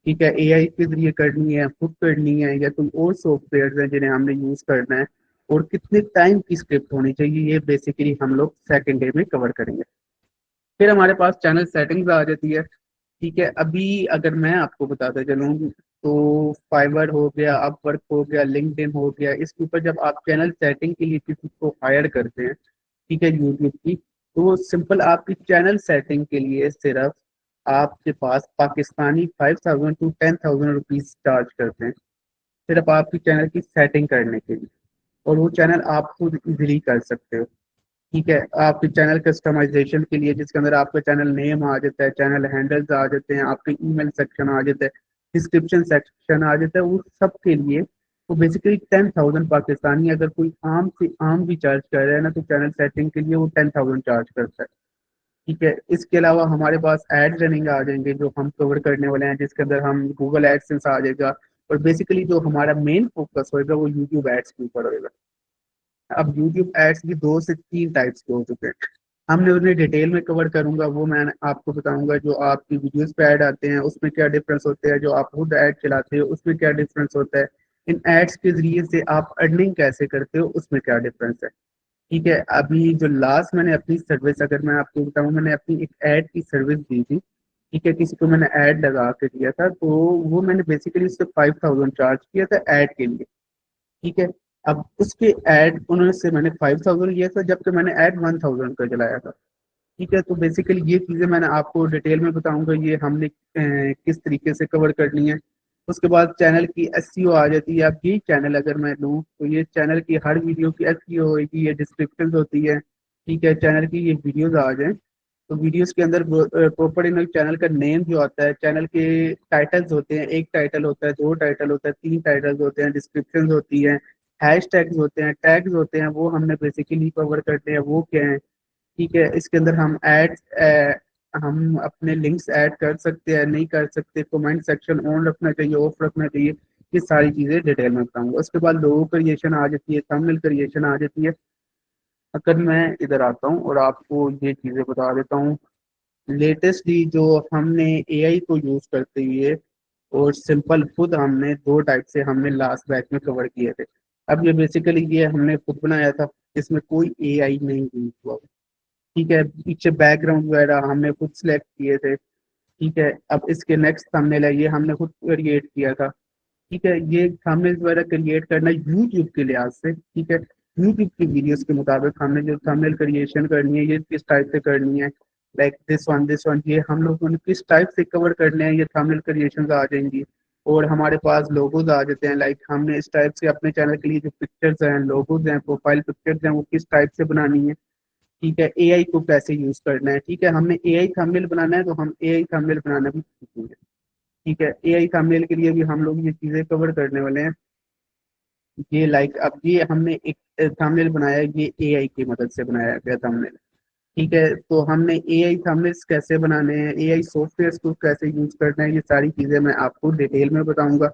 ठीक है, एआई के जरिए करनी है, खुद करनी है, या कोई और सॉफ्टवेयर हैं जिन्हें हमने यूज करना है, और कितने टाइम की स्क्रिप्ट होनी चाहिए, ये बेसिकली हम लोग सेकेंड डे में कवर करेंगे। फिर हमारे पास चैनल सेटिंग्स आ जाती है। ठीक है, अभी अगर मैं आपको बताता चलूँ तो फाइवर हो गया, अपवर्क हो गया, लिंक्डइन हो गया, इसके ऊपर जब आप चैनल सेटिंग के लिए किसी को हायर करते हैं, ठीक है, यूट्यूब की, तो वो सिंपल आपकी चैनल सेटिंग के लिए सिर्फ आपके पास पाकिस्तानी 5,000 to 10,000 रुपीज चार्ज करते हैं सिर्फ आपकी चैनल की सेटिंग करने के लिए, और वो चैनल आप खुद इजीली कर सकते हो। ठीक है, आपके चैनल कस्टमाइजेशन के लिए जिसके अंदर आपका चैनल नेम आ जाता है, चैनल हैंडल्स आ जाते हैं, आपके ईमेल सेक्शन आ जाता है, डिस्क्रिप्शन सेक्शन आ जाता है, वो सब के लिए वो बेसिकली 10,000 पाकिस्तानी, अगर कोई आम से आम भी चार्ज कर रहा है ना, तो चैनल सेटिंग के लिए वो 10,000 चार्ज करता है। ठीक है, इसके अलावा हमारे पास एड रनिंग आ जाएंगे जो हम कवर करने वाले हैं, जिसके अंदर हम गूगल एडसेंस आ जाएगा, और बेसिकली जो हमारा मेन फोकस होएगा वो यूट्यूब एड्स के ऊपर होएगा। अब यूट्यूब एड्स भी 2 से 3 टाइप्स के हो चुके हैं, हमने उन्हें डिटेल में कवर करूंगा, वो मैं आपको बताऊंगा। जो आपकी वीडियोस पे ऐड आते हैं उसमें क्या डिफरेंस होते हैं, जो आप खुद ऐड चलाते हो उसमें क्या डिफरेंस होता है, इन एड्स के जरिए से आप अर्निंग कैसे करते हो उसमें क्या डिफरेंस है। ठीक है, अभी जो लास्ट मैंने अपनी सर्विस, अगर मैं आपको बताऊं, मैंने अपनी एक ऐड की सर्विस दी थी। ठीक है, किसी को मैंने ऐड लगा के दिया था, तो वो मैंने बेसिकली उससे 5,000 चार्ज किया था ऐड के लिए। ठीक है, अब उसके ऐड उन्होंने से मैंने 5,000 लिया था, जबकि मैंने ऐड 1,000 का चलाया था। ठीक है, तो बेसिकली ये चीज़ें मैंने आपको डिटेल में बताऊंगा, ये हमने किस तरीके से कवर करनी है। उसके बाद चैनल की एसईओ आ जाती है। अब ये चैनल अगर मैं लूँ तो ये चैनल की हर वीडियो की एसईओ होगी, ये डिस्क्रिप्शन होती है। ठीक है, चैनल की ये वीडियोज आ जाएं तो वीडियोस के अंदर प्रॉपर इन चैनल का नेम जो आता है, चैनल के टाइटल्स होते हैं, एक टाइटल होता है, 2 टाइटल होता है, 3 टाइटल्स होते हैं, डिस्क्रिप्शन होती है, हैश टैग्स होते हैं, टैग्स होते हैं, वो हमने बेसिकली कवर करते हैं वो क्या है। ठीक है, इसके अंदर हम अपने लिंक्स ऐड कर सकते हैं नहीं कर सकते, कमेंट सेक्शन ऑन रखना चाहिए ऑफ रखना चाहिए, ये सारी चीज़ें डिटेल में बताऊंगा। उसके बाद लोगो क्रिएशन आ जाती है, थंबनेल क्रिएशन आ जाती है। अगर मैं इधर आता हूँ और आपको ये चीज़ें बता देता हूँ, लेटेस्टली जो हमने एआई को यूज़ करते हुए और सिंपल खुद हमने 2 टाइप से हमने लास्ट बैच में कवर किए थे। अब ये बेसिकली ये हमने खुद बनाया था, इसमें कोई एआई नहीं यूज हुआ। ठीक है, पीछे बैकग्राउंड वगैरह हमने खुद सेलेक्ट किए थे। ठीक है, अब इसके नेक्स्ट थंबनेल है, ये हमने खुद क्रिएट किया था। ठीक है, ये थंबनेल वगैरह क्रिएट करना यूट्यूब के लिहाज से। ठीक है, यूट्यूब की वीडियोस के मुताबिक हमने जो थंबनेल क्रिएशन करनी है ये किस टाइप से करनी है, लाइक दिस वन ये हम लोगों ने किस टाइप से कवर करने हैं, ये थंबनेल क्रिएशन आ जाएंगी। और हमारे पास लोगोज आ जाते हैं, लाइक हमने इस टाइप से अपने चैनल के लिए जो पिक्चर्स हैं, लोगोज हैं, प्रोफाइल पिक्चर्स हैं, वो किस टाइप से बनानी है। ठीक है, एआई को कैसे यूज करना है। ठीक है, हमने एआई थंबनेल बनाना है तो हम एआई थंबनेल बनाना भी सीखेंगे। ठीक है, एआई थंबनेल के लिए भी हम लोग ये चीजें कवर करने वाले हैं। ये लाइक अब ये हमने एक थंबनेल बनाया है, ये एआई की मदद से बनाया गया थंबनेल। ठीक है, तो हमने एआई थंबनेल्स कैसे बनाने हैं, एआई सॉफ्टवेयर को कैसे यूज करना है, ये सारी चीजें मैं आपको डिटेल में बताऊंगा।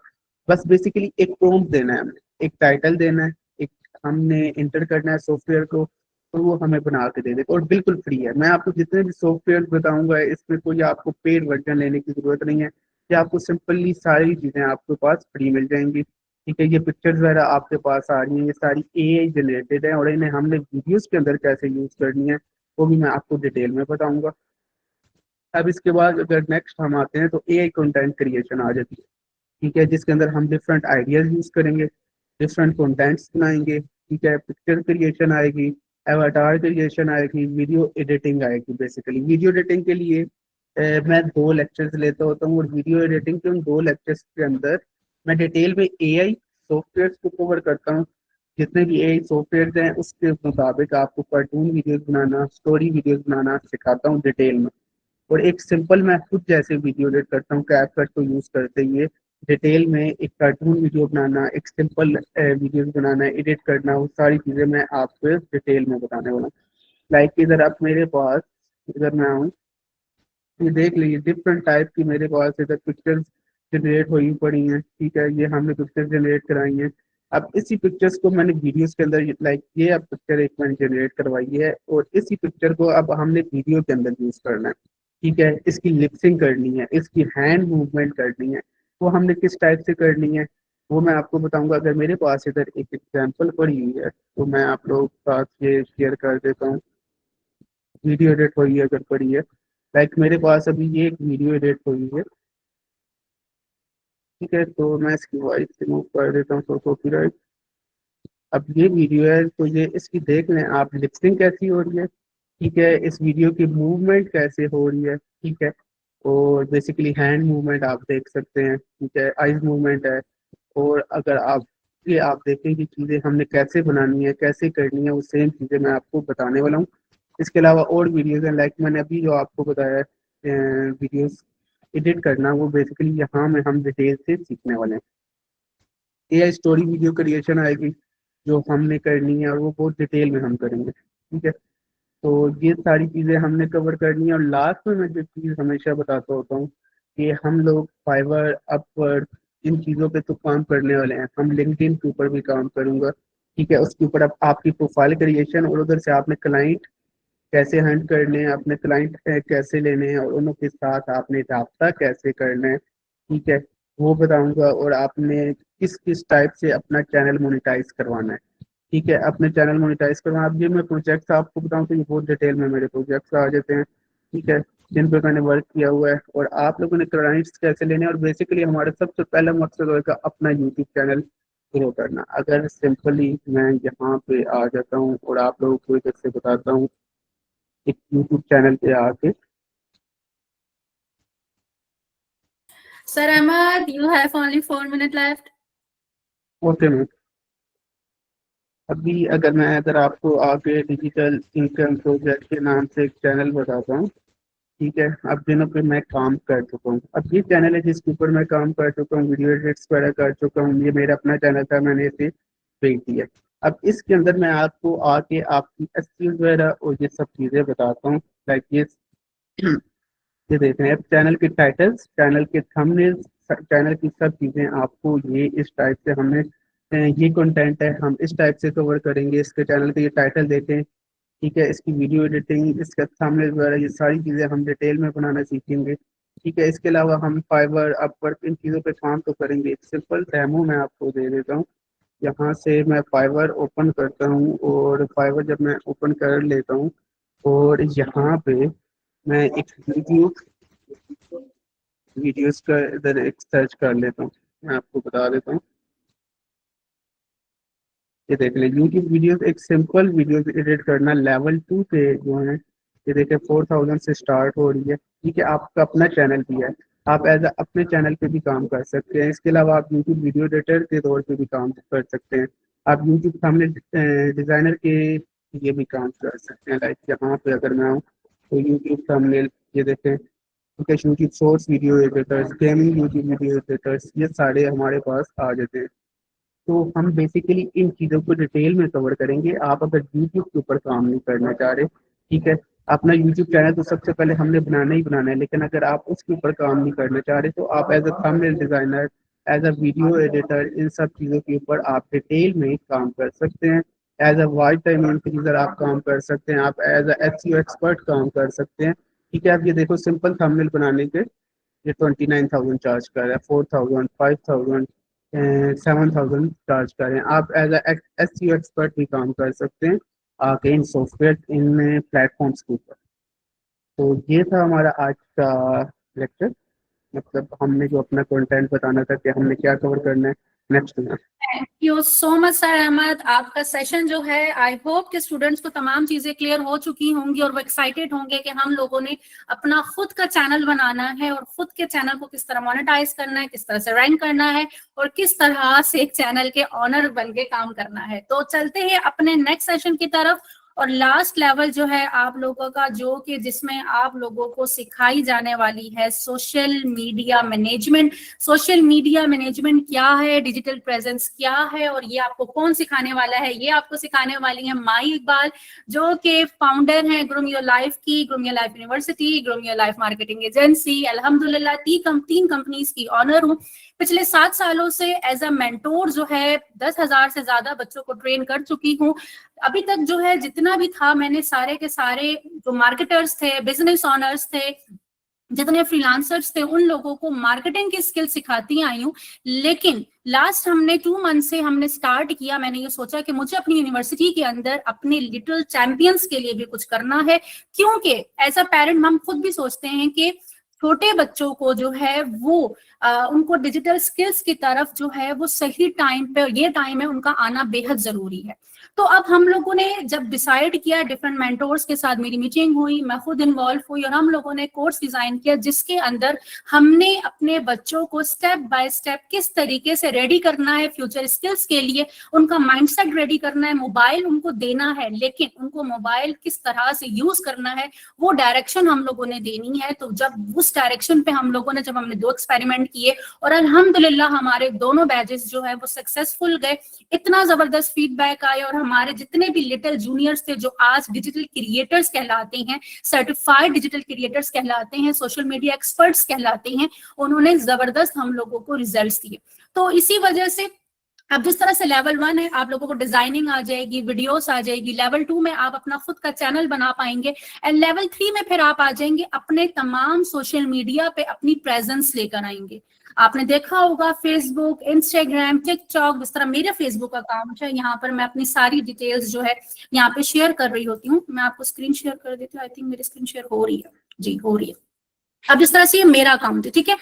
बस बेसिकली एक प्रॉम्प्ट देना है हमें, एक टाइटल देना है, एक हमने इंटर करना है सॉफ्टवेयर को, तो वो हमें बना के दे देगा, और बिल्कुल फ्री है। मैं आपको जितने भी सॉफ्टवेयर बताऊंगा इसमें कोई आपको पेड वर्जन लेने की जरूरत नहीं है, ये आपको सिंपली सारी चीजें आपके पास फ्री मिल जाएंगी। ठीक है, ये पिक्चर्स वगैरह आपके पास आ रही हैं, ये सारी एआई जनरेटेड है, और इन्हें हमने वीडियोस के अंदर कैसे यूज करनी है वो भी मैं आपको डिटेल में बताऊंगा। अब इसके बाद अगर नेक्स्ट हम आते हैं तो एआई कंटेंट क्रिएशन आ जाती है। ठीक है, जिसके अंदर हम डिफरेंट आइडियाज यूज करेंगे, डिफरेंट कंटेंट्स बनाएंगे। ठीक है, पिक्चर क्रिएशन आएगी, एवाटार क्रिएशन आएगी, वीडियो एडिटिंग आएगी। बेसिकली वीडियो एडिटिंग के लिए मैं 2 लेक्चर्स लेता होता हूँ, और वीडियो एडिटिंग के उन 2 लेक्चर्स के अंदर मैं डिटेल में एआई सॉफ्टवेयर को कवर करता हूँ। जितने भी एआई सॉफ्टवेयर हैं उसके मुताबिक आपको कार्टून वीडियोस बनाना, स्टोरी वीडियोस बनाना सिखाता हूँ डिटेल में। और एक सिंपल मैं खुद जैसे वीडियो एडिट करता हूँ कैपकट को यूज करते हुए, डिटेल में एक कार्टून वीडियो बनाना, एक सिंपल वीडियोस बनाना, एडिट करना, वो सारी चीजें मैं आपको डिटेल में बताने वाला हूँ। लाइक इधर आप मेरे पास, इधर मैं आऊँ, ये देख लीजिए डिफरेंट टाइप की मेरे पास इधर पिक्चर्स जनरेट हुई पड़ी हैं। ठीक है, ये हमने पिक्चर्स जनरेट कराई हैं। अब इसी पिक्चर्स को मैंने वीडियोस के अंदर, लाइक ये अब पिक्चर एक मैंने जनरेट करवाई है, और इसी पिक्चर को अब हमने वीडियो के अंदर यूज करना है। ठीक है, इसकी लिपसिंग करनी है, इसकी हैंड मूवमेंट करनी है, वो हमने किस टाइप से करनी है वो मैं आपको बताऊंगा। अगर मेरे पास इधर एक एग्जांपल पड़ी हुई है तो मैं आप लोगों के साथ ये शेयर कर देता हूँ। वीडियो एडिट हुई है अगर पड़ी है, लाइक मेरे पास अभी ये एक वीडियो एडिट हुई है। ठीक है, तो मैं इसकी वॉइस रिमूव कर देता हूँ तो कॉपीराइट। अब ये वीडियो है तो ये इसकी देख लें आप, लिपसिंग कैसी हो रही है। ठीक है, इस वीडियो की मूवमेंट कैसे हो रही है। ठीक है, और बेसिकली हैंड मूवमेंट आप देख सकते हैं, ठीक है, आइज मूवमेंट है। और अगर आप देखें कि चीज़ें हमने कैसे बनानी है, कैसे करनी है, वो सेम चीज़ें मैं आपको बताने वाला हूँ। इसके अलावा और वीडियोज़ हैं, लाइक मैंने अभी जो आपको बताया वीडियोज़ एडिट करना, वो बेसिकली यहाँ में हम डिटेल से सीखने वाले हैं। एआई स्टोरी वीडियो क्रिएशन आएगी जो हमने करनी है, और वो बहुत डिटेल में हम करेंगे, ठीक है। तो ये सारी चीज़ें हमने कवर करनी है। और लास्ट में मैं जो चीज़ हमेशा बताता होता हूँ कि हम लोग फाइवर, अपवर्क, इन चीज़ों पे तो काम करने वाले हैं, हम लिंक्डइन के ऊपर भी काम करूँगा, ठीक है। उसके ऊपर अब आपकी प्रोफाइल क्रिएशन, और उधर से आपने क्लाइंट कैसे हंट करने हैं, अपने क्लाइंट कैसे लेने हैं, और उनके साथ आपने राब्ता कैसे करना है, ठीक है, वो बताऊंगा। और आपने किस किस टाइप से अपना चैनल मोनेटाइज करवाना है, ठीक है, अपने चैनल मोनेटाइज करवाना। अब ये मैं प्रोजेक्ट्स आपको बताऊं तो ये बहुत डिटेल में मेरे प्रोजेक्ट्स आ जाते हैं, ठीक है, जिन पर मैंने वर्क किया हुआ है। और आप लोगों ने क्लाइंट्स कैसे लेने हैं, और बेसिकली हमारा सबसे पहला मकसद होगा अपना यूट्यूब चैनल ग्रो करना। अगर सिंपली मैं यहाँ पे आ जाता हूँ और आप लोगों को इधर से बताता हूँ एक यूट्यूब चैनल पे आके, Sir Ahmad, you have only 4 minutes left. Okay ma'am. अभी अगर मैं अगर आपको आगे डिजिटल इनकम प्रोजेक्ट के नाम से एक चैनल बताता हूँ, ठीक है, अब जिनों पे मैं काम कर चुका हूँ, अब ये चैनल है जिसके ऊपर मैं काम कर चुका हूँ, वीडियो एडिट्स वगैरह कर चुका हूँ, ये मेरा अपना चैनल था, मैंने इसे बेच दिया। अब इसके अंदर मैं आपको आके आपकी एसईओ वगैरह और ये सब चीज़ें बताता हूँ, लाइक ये देख रहे हैं चैनल के टाइटल्स, चैनल के थंबनेल्स, चैनल की सब चीज़ें आपको ये इस टाइप से हमने ये कंटेंट है, हम इस टाइप से कवर करेंगे, इसके चैनल के ये टाइटल देखें, ठीक है, इसकी वीडियो एडिटिंग, इसका थंबनेल वगैरह, ये सारी चीज़ें हम डिटेल में बनाना सीखेंगे, ठीक है। इसके अलावा हम फाइवर, अपवर्क, इन चीज़ों पे काम तो करेंगे। एक सिंपल डेमो मैं आपको दे देता हूँ। यहाँ से मैं फाइवर ओपन करता हूँ, और फाइवर जब मैं ओपन कर लेता हूँ, और यहाँ पे मैं एक वीडियोस का इधर एक सर्च कर लेता हूँ, मैं आपको बता देता हूँ। ये देख लें यूट्यूब वीडियोस, एक सिंपल वीडियोस एडिट करना लेवल 2 पे जो है, ये देखें 4000 से स्टार्ट हो रही है, ठीक है। आपका अपना चैनल भी है, आप एज अपने चैनल पे भी काम कर सकते हैं। इसके अलावा आप यूट्यूब वीडियो एडिटर के तौर पे भी काम कर सकते हैं, आप यूट्यूब सामने डिज़ाइनर के ये भी काम कर सकते हैं। लाइक यहाँ पे अगर मैं आऊँ तो यूट्यूब थंबनेल, ये देखें, ठीक है, YouTube shorts video editors, gaming YouTube video editors, ये सारे हमारे पास आ जाते हैं। तो हम बेसिकली इन चीज़ों को डिटेल में कवर करेंगे। आप अगर यूट्यूब के ऊपर काम नहीं करना चाह रहे, ठीक है, अपना यूट्यूब चैनल तो सबसे पहले हमने बनाना ही बनाना है, लेकिन अगर आप उसके ऊपर काम नहीं करना चाह रहे तो आप as a thumbnail designer, as a video editor, इन सब चीज़ों के ऊपर आप डिटेल में काम कर सकते हैं। As a voice time increaser आप काम कर सकते हैं, आप एज अ एसईओ एक्सपर्ट काम कर सकते हैं, ठीक है। आप ये देखो सिंपल थंबनेल बनाने के ये 29,000 चार्ज कर रहा है, 4,000, 5,000, 7,000 चार्ज करें। आप एज एसईओ एक्सपर्ट भी काम कर सकते हैं आगे इन सॉफ्टवेयर, इन प्लेटफॉर्म्स के ऊपर। तो ये था हमारा आज का लेक्चर, मतलब हमने जो अपना कंटेंट बताना था कि हमने क्या कवर करना है नेक्स्ट में। Thank you so much sir Ahmad. आपका सेशन जो है, आई होप कि स्टूडेंट्स को तमाम चीजें क्लियर हो चुकी होंगी और वो एक्साइटेड होंगे कि हम लोगों ने अपना खुद का चैनल बनाना है और खुद के चैनल को किस तरह मोनेटाइज करना है, किस तरह से रैंक करना है और किस तरह से एक चैनल के ऑनर बन के काम करना है। तो चलते हैं अपने नेक्स्ट सेशन की तरफ। और लास्ट लेवल जो है आप लोगों का, जो कि जिसमें आप लोगों को सिखाई जाने वाली है social media management. Social media management क्या है, डिजिटल प्रेजेंस क्या है, और ये आपको कौन सिखाने वाला है? ये आपको सिखाने वाली है माई इकबाल, जो कि फाउंडर हैं ग्रूम योर लाइफ की, groom your life university, groom your life marketing agency. अल्हम्दुलिल्लाह 3 कंपनीज की ऑनर हूँ। पिछले 7 सालों से एज अ मेंटोर जो है 10,000 से ज्यादा बच्चों को ट्रेन कर चुकी हूँ। अभी तक जो है जितना भी था, मैंने सारे के सारे जो मार्केटर्स थे, बिजनेस ऑनर्स थे, जितने फ्रीलांसर्स थे, उन लोगों को मार्केटिंग की स्किल सिखाती आई हूँ। लेकिन लास्ट हमने 2 मंथ से हमने स्टार्ट किया, मैंने ये सोचा कि मुझे अपनी यूनिवर्सिटी के अंदर अपने लिटिल चैंपियंस के लिए भी कुछ करना है, क्योंकि एज अ पेरेंट हम खुद भी सोचते हैं कि छोटे बच्चों को जो है वो उनको डिजिटल स्किल्स की तरफ जो है वो सही टाइम पे, ये टाइम है उनका आना बेहद जरूरी है। तो अब हम लोगों ने जब डिसाइड किया, डिफरेंट मेंटोर्स के साथ मेरी मीटिंग हुई, मैं खुद इन्वॉल्व हुई और हम लोगों ने कोर्स डिजाइन किया जिसके अंदर हमने अपने बच्चों को स्टेप बाय स्टेप किस तरीके से रेडी करना है फ्यूचर स्किल्स के लिए, उनका माइंडसेट रेडी करना है। मोबाइल उनको देना है, लेकिन उनको मोबाइल किस तरह से यूज करना है वो डायरेक्शन हम लोगों ने देनी है। तो जब उस डायरेक्शन पे जब हमने 2 एक्सपेरिमेंट किए और अल्हम्दुलिल्लाह हमारे दोनों बैचेस जो है वो सक्सेसफुल गए, इतना जबरदस्त फीडबैक आया और हमारे जितने भी लिटिल जूनियर्स थे जो आज डिजिटल क्रिएटर्स कहलाते हैं, सर्टिफाइड डिजिटल क्रिएटर्स कहलाते हैं, सोशल मीडिया एक्सपर्ट्स कहलाते हैं, उन्होंने जबरदस्त हम लोगों को रिजल्ट्स दिए। तो इसी वजह से अब जिस तरह से लेवल 1 है आप लोगों को डिजाइनिंग आ जाएगी, वीडियोस आ जाएगी, लेवल 2 में आप अपना खुद का चैनल बना पाएंगे, एंड लेवल 3 में फिर आप आ जाएंगे अपने तमाम सोशल मीडिया पे अपनी प्रेजेंस लेकर आएंगे। आपने देखा होगा फेसबुक, इंस्टाग्राम, टिकटॉक, जिस तरह मेरा फेसबुक अकाउंट है, यहाँ पर मैं अपनी सारी डिटेल्स जो है यहाँ पे शेयर कर रही होती हूँ। मैं आपको स्क्रीन शेयर कर देती हूँ, आई थिंक मेरी स्क्रीन शेयर हो रही है, जी हो रही है। अब जिस तरह से ये मेरा अकाउंट है, ठीक है,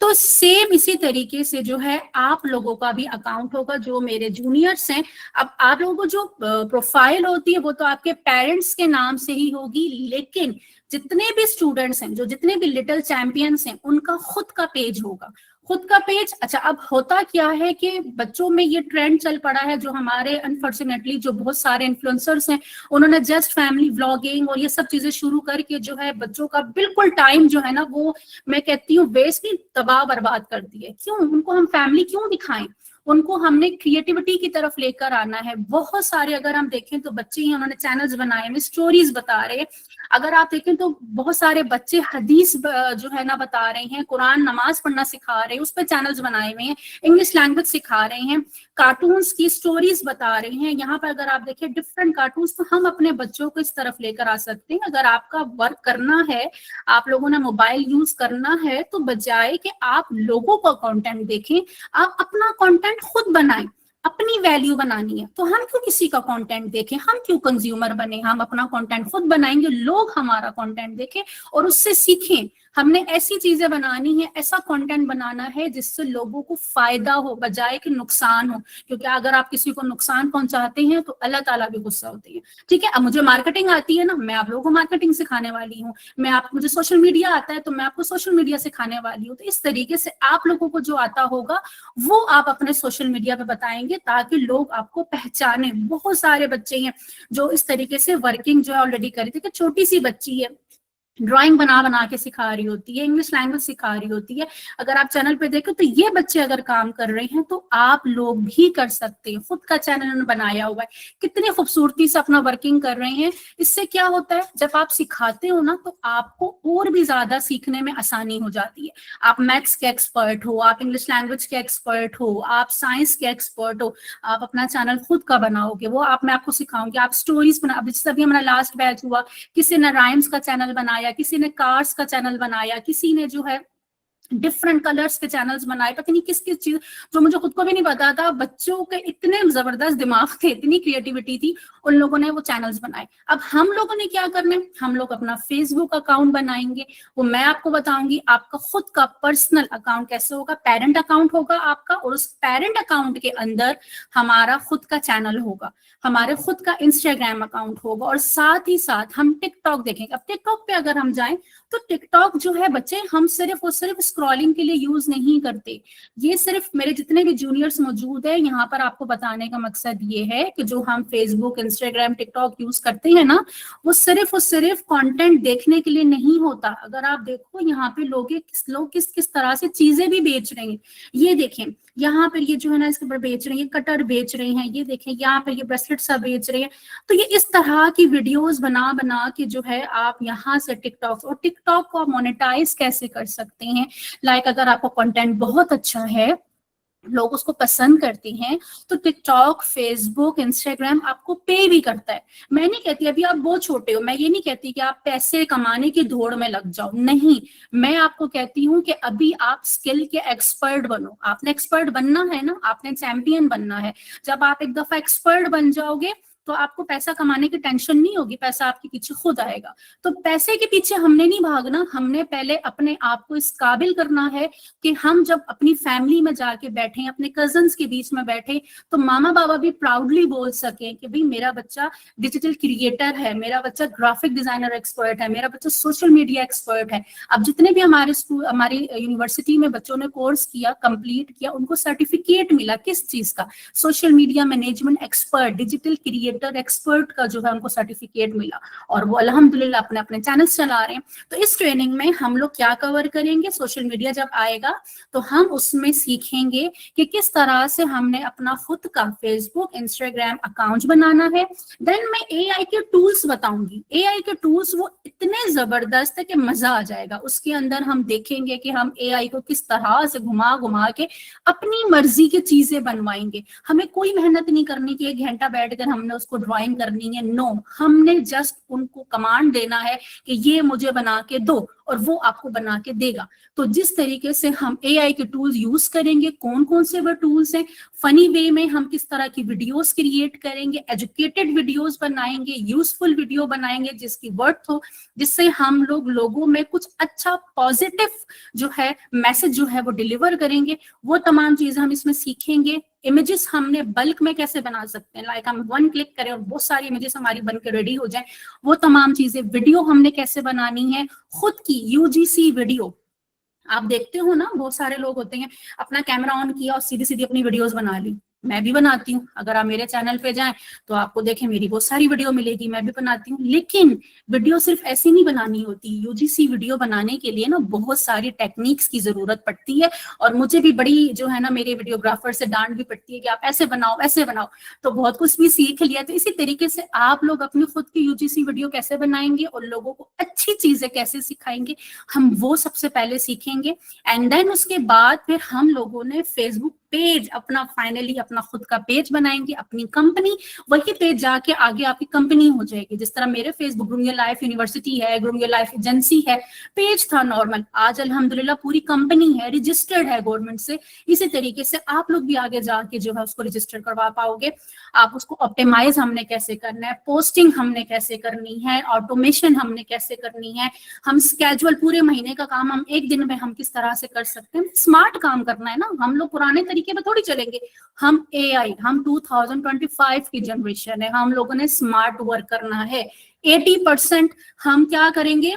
तो सेम इसी तरीके से जो है आप लोगों का भी अकाउंट होगा जो मेरे जूनियर्स हैं। अब आप लोगों को जो प्रोफाइल होती है वो तो आपके पेरेंट्स के नाम से ही होगी, लेकिन जितने भी स्टूडेंट्स हैं, जो जितने भी लिटिल चैंपियंस हैं, उनका खुद का पेज होगा, खुद का पेज। अच्छा, अब होता क्या है कि बच्चों में ये ट्रेंड चल पड़ा है, जो हमारे अनफॉर्चुनेटली जो बहुत सारे इन्फ्लुएंसर्स हैं उन्होंने जस्ट फैमिली व्लॉगिंग और ये सब चीजें शुरू करके जो है बच्चों का बिल्कुल टाइम जो है ना वो मैं कहती हूँ वेस्ट नहीं, तबाह बर्बाद कर दिए। क्यों? उनको हम फैमिली क्यों दिखाएं? उनको हमने क्रिएटिविटी की तरफ लेकर आना है। बहुत सारे अगर हम देखें तो बच्चे ही उन्होंने चैनल्स बनाए हैं, स्टोरीज बता रहे हैं। अगर आप देखें तो बहुत सारे बच्चे हदीस जो है ना बता रहे हैं, कुरान नमाज पढ़ना सिखा रहे हैं, उस पर चैनल्स बनाए हुए हैं, इंग्लिश लैंग्वेज सिखा रहे हैं, कार्टून्स की स्टोरीज बता रहे हैं। यहाँ पर अगर आप देखें डिफरेंट कार्टून्स, तो हम अपने बच्चों को इस तरफ लेकर आ सकते हैं। अगर आपका वर्क करना है, आप लोगों ने मोबाइल यूज करना है, तो बजाय कि आप लोगों का कंटेंट देखें, आप अपना कंटेंट खुद बनाएं। अपनी वैल्यू बनानी है तो हम क्यों किसी का कंटेंट देखें, हम क्यों कंज्यूमर बने, हम अपना कंटेंट खुद बनाएंगे, लोग हमारा कंटेंट देखें और उससे सीखें। हमने ऐसी चीजें बनानी है, ऐसा कंटेंट बनाना है जिससे लोगों को फायदा हो बजाय कि नुकसान हो, क्योंकि अगर आप किसी को नुकसान पहुंचाते हैं तो अल्लाह ताला भी गुस्सा होती है। ठीक है, अब मुझे मार्केटिंग आती है ना, मैं आप लोगों को मार्केटिंग सिखाने वाली हूँ, मुझे सोशल मीडिया आता है तो मैं आपको सोशल मीडिया सिखाने वाली हूँ। तो इस तरीके से आप लोगों को जो आता होगा वो आप अपने सोशल मीडिया पे बताएंगे ताकि लोग आपको पहचाने। बहुत सारे बच्चे हैं जो इस तरीके से वर्किंग जो है ऑलरेडी कर रही थी, कि छोटी सी बच्ची है ड्राइंग बना बना के सिखा रही होती है, इंग्लिश लैंग्वेज सिखा रही होती है। अगर आप चैनल पे देखो तो ये बच्चे अगर काम कर रहे हैं तो आप लोग भी कर सकते हैं। खुद का चैनल उन्होंने बनाया हुआ है, कितनी खूबसूरती से अपना वर्किंग कर रहे हैं। इससे क्या होता है, जब आप सिखाते हो ना तो आपको और भी ज्यादा सीखने में आसानी हो जाती है। आप मैथ्स के एक्सपर्ट हो, आप इंग्लिश लैंग्वेज के एक्सपर्ट हो, आप साइंस के एक्सपर्ट हो, आप अपना चैनल खुद का बनाओगे, वो मैं आपको सिखाऊंगी। आप स्टोरीज बना, जैसे अभी हमारा लास्ट बैच हुआ, किसी ने राइम्स का चैनल बनाया, किसी ने कार्ड्स का चैनल बनाया, किसी ने जो है डिफरेंट कलर्स के चैनल्स बनाए, पता नहीं किस किस चीज, जो मुझे खुद को भी नहीं पता था। बच्चों के इतने जबरदस्त दिमाग थे, इतनी क्रिएटिविटी थी, उन लोगों ने वो चैनल्स बनाए। अब हम लोगों ने क्या करना है, हम लोग अपना फेसबुक अकाउंट बनाएंगे, वो मैं आपको बताऊंगी। आपका खुद का पर्सनल अकाउंट कैसे होगा, पेरेंट अकाउंट होगा आपका, और उस पेरेंट अकाउंट के अंदर हमारा खुद का चैनल होगा, हमारे खुद का इंस्टाग्राम अकाउंट होगा, और साथ ही साथ हम टिकटॉक देखेंगे। अब टिकटॉक पे अगर हम जाएं तो टिकटॉक जो है बच्चे, हम सिर्फ और सिर्फ स्क्रॉलिंग के लिए यूज नहीं करते। ये सिर्फ मेरे जितने भी जूनियर्स मौजूद है यहाँ पर, आपको बताने का मकसद ये है कि जो हम फेसबुक, इंस्टाग्राम, टिकटॉक यूज करते हैं ना, वो सिर्फ और सिर्फ कंटेंट देखने के लिए नहीं होता। अगर आप देखो यहाँ पे लोग किस किस तरह से चीजें भी बेच रहे हैं। ये देखें यहाँ पर, ये जो है ना इसके ऊपर बेच रहे हैं, ये कटर बेच रहे हैं, ये देखें यहाँ पर ये ब्रेसलेट सब बेच रहे हैं। तो ये इस तरह की वीडियोस बना बना के जो है आप यहाँ से टिकटॉक, और टिकटॉक को आप मोनेटाइज कैसे कर सकते हैं। लाइक अगर आपका कंटेंट बहुत अच्छा है, लोग उसको पसंद करते हैं, तो टिकटॉक, फेसबुक, इंस्टाग्राम आपको पे भी करता है। मैं नहीं कहती अभी आप बहुत छोटे हो, मैं ये नहीं कहती कि आप पैसे कमाने की दौड़ में लग जाओ, नहीं, मैं आपको कहती हूँ कि अभी आप स्किल के एक्सपर्ट बनो। आपने एक्सपर्ट बनना है ना, आपने चैंपियन बनना है। जब आप एक दफा एक्सपर्ट बन जाओगे तो तो आपको पैसा कमाने की टेंशन नहीं होगी, पैसा आपके पीछे खुद आएगा। तो पैसे के पीछे हमने नहीं भागना, हमने पहले अपने आप को इस काबिल करना है कि हम जब अपनी फैमिली में जाके बैठे, अपने कजन्स के बीच में बैठे, तो मामा बाबा भी प्राउडली बोल सके कि भाई मेरा बच्चा डिजिटल क्रिएटर है, मेरा बच्चा ग्राफिक डिजाइनर एक्सपर्ट है, मेरा बच्चा सोशल मीडिया एक्सपर्ट है। अब जितने भी हमारे स्कूल, हमारी यूनिवर्सिटी में बच्चों ने कोर्स किया, कंप्लीट किया, उनको सर्टिफिकेट मिला किस चीज का, social media management expert, digital creator expert का जो है उनको सर्टिफिकेट मिला, और वो अल्हम्दुलिल्लाह अपने अपने चैनल्स चला रहे हैं। तो इस ट्रेनिंग में हम लोग क्या कवर करेंगे, सोशल मीडिया जब आएगा तो हम उसमें सीखेंगे कि किस तरह से हमने अपना खुद का फेसबुक, इंस्टाग्राम अकाउंट बनाना है। देन मैं एआई के टूल्स बताऊंगी। एआई के टूल्स वो इतने जबरदस्त है कि मजा आ जाएगा। उसके अंदर हम देखेंगे कि हम एआई को किस तरह से घुमा घुमा के अपनी मर्जी की चीजें बनवाएंगे। हमें कोई मेहनत नहीं करनी कि 1 घंटा बैठकर हमने उसको ड्राइंग करनी है, नो, हमने जस्ट उनको कमांड देना है कि ये मुझे बना के दो, और वो आपको बना के देगा। तो जिस तरीके से हम एआई के टूल्स यूज करेंगे, कौन कौन से वो टूल्स हैं, फनी वे में हम किस तरह की वीडियोस क्रिएट करेंगे, एजुकेटेड वीडियोस बनाएंगे, यूजफुल वीडियो बनाएंगे जिसकी वर्थ हो, जिससे हम लोग लोगों में कुछ अच्छा पॉजिटिव जो है मैसेज जो है वो डिलीवर करेंगे, वो तमाम चीजें हम इसमें सीखेंगे। इमेजेस हमने बल्क में कैसे बना सकते हैं, लाइक हम 1 क्लिक करें और बहुत सारी इमेजेस हमारी बन के रेडी हो जाए, वो तमाम चीजें। वीडियो हमने कैसे बनानी है, खुद की यूजीसी वीडियो। आप देखते हो ना, बहुत सारे लोग होते हैं अपना कैमरा ऑन किया और सीधी सीधी अपनी वीडियोस बना ली। मैं भी बनाती हूँ, अगर आप मेरे चैनल पे जाएं तो आपको देखें मेरी बहुत सारी वीडियो मिलेगी, मैं भी बनाती हूँ। लेकिन वीडियो सिर्फ ऐसी नहीं बनानी होती, यूजीसी वीडियो बनाने के लिए ना बहुत सारी टेक्निक्स की जरूरत पड़ती है, और मुझे भी बड़ी जो है ना मेरे वीडियोग्राफर से डांट भी पड़ती है कि आप ऐसे बनाओ ऐसे बनाओ, तो बहुत कुछ भी सीख लिया। तो इसी तरीके से आप लोग अपनी खुद की यूजीसी वीडियो कैसे बनाएंगे और लोगों को अच्छी चीजें कैसे सिखाएंगे, हम वो सबसे पहले सीखेंगे। एंड देन उसके बाद फिर हम लोगों ने फेसबुक पेज अपना, फाइनली अपना खुद का पेज बनाएंगे, अपनी कंपनी, वही पेज जाके आगे आपकी कंपनी हो जाएगी। जिस तरह मेरे Facebook groom your life university है, ग्रूम योर लाइफ एजेंसी है, पेज था नॉर्मल, आज अल्हम्दुलिल्लाह पूरी कंपनी है, रजिस्टर्ड है गवर्नमेंट से। इसी तरीके से आप लोग भी आगे जाके जो है उसको रजिस्टर करवा पाओगे। आप उसको ऑप्टिमाइज हमने कैसे करना है, पोस्टिंग हमने कैसे करनी है, ऑटोमेशन हमने कैसे करनी है, हम स्केड्यूल पूरे महीने का काम हम 1 दिन में हम किस तरह से कर सकते हैं। स्मार्ट काम करना है ना, हम लोग पुराने तरीके में थोड़ी चलेंगे। हम एआई, हम 2025 की जनरेशन है, हम लोगों ने स्मार्ट वर्क करना है। 80% हम क्या करेंगे,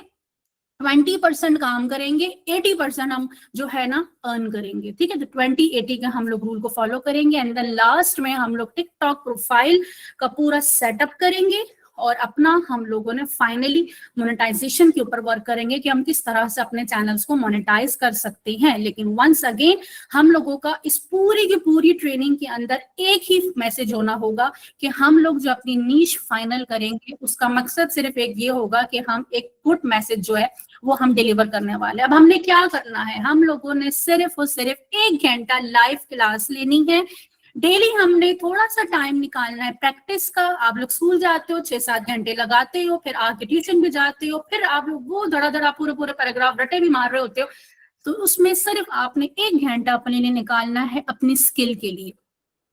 20% काम करेंगे, 80% हम जो है ना अर्न करेंगे। ठीक है, तो 20-80 का हम लोग रूल को फॉलो करेंगे। एंड देन लास्ट में हम लोग टिकटॉक प्रोफाइल का पूरा सेटअप करेंगे, और अपना हम लोगों ने फाइनली मोनेटाइजेशन के ऊपर वर्क करेंगे कि हम किस तरह से अपने चैनल्स को मोनेटाइज कर सकते हैं। लेकिन वंस अगेन हम लोगों का इस पूरी की पूरी ट्रेनिंग के अंदर एक ही मैसेज होना होगा कि हम लोग जो अपनी नीश फाइनल करेंगे उसका मकसद सिर्फ एक ये होगा कि हम एक गुड मैसेज जो है वो हम डिलीवर करने वाले हैं। अब हमने क्या करना है, हम लोगों ने सिर्फ और सिर्फ 1 घंटा लाइव क्लास लेनी है। डेली हमने थोड़ा सा टाइम निकालना है प्रैक्टिस का। आप लोग स्कूल जाते हो, 6-7 घंटे लगाते हो, फिर आके ट्यूशन भी जाते हो, फिर आप लोग वो धड़ाधड़ पूरे पूरे पैराग्राफ रटे भी मार रहे होते हो। तो उसमें सिर्फ आपने 1 घंटा अपने लिए निकालना है अपनी स्किल के लिए।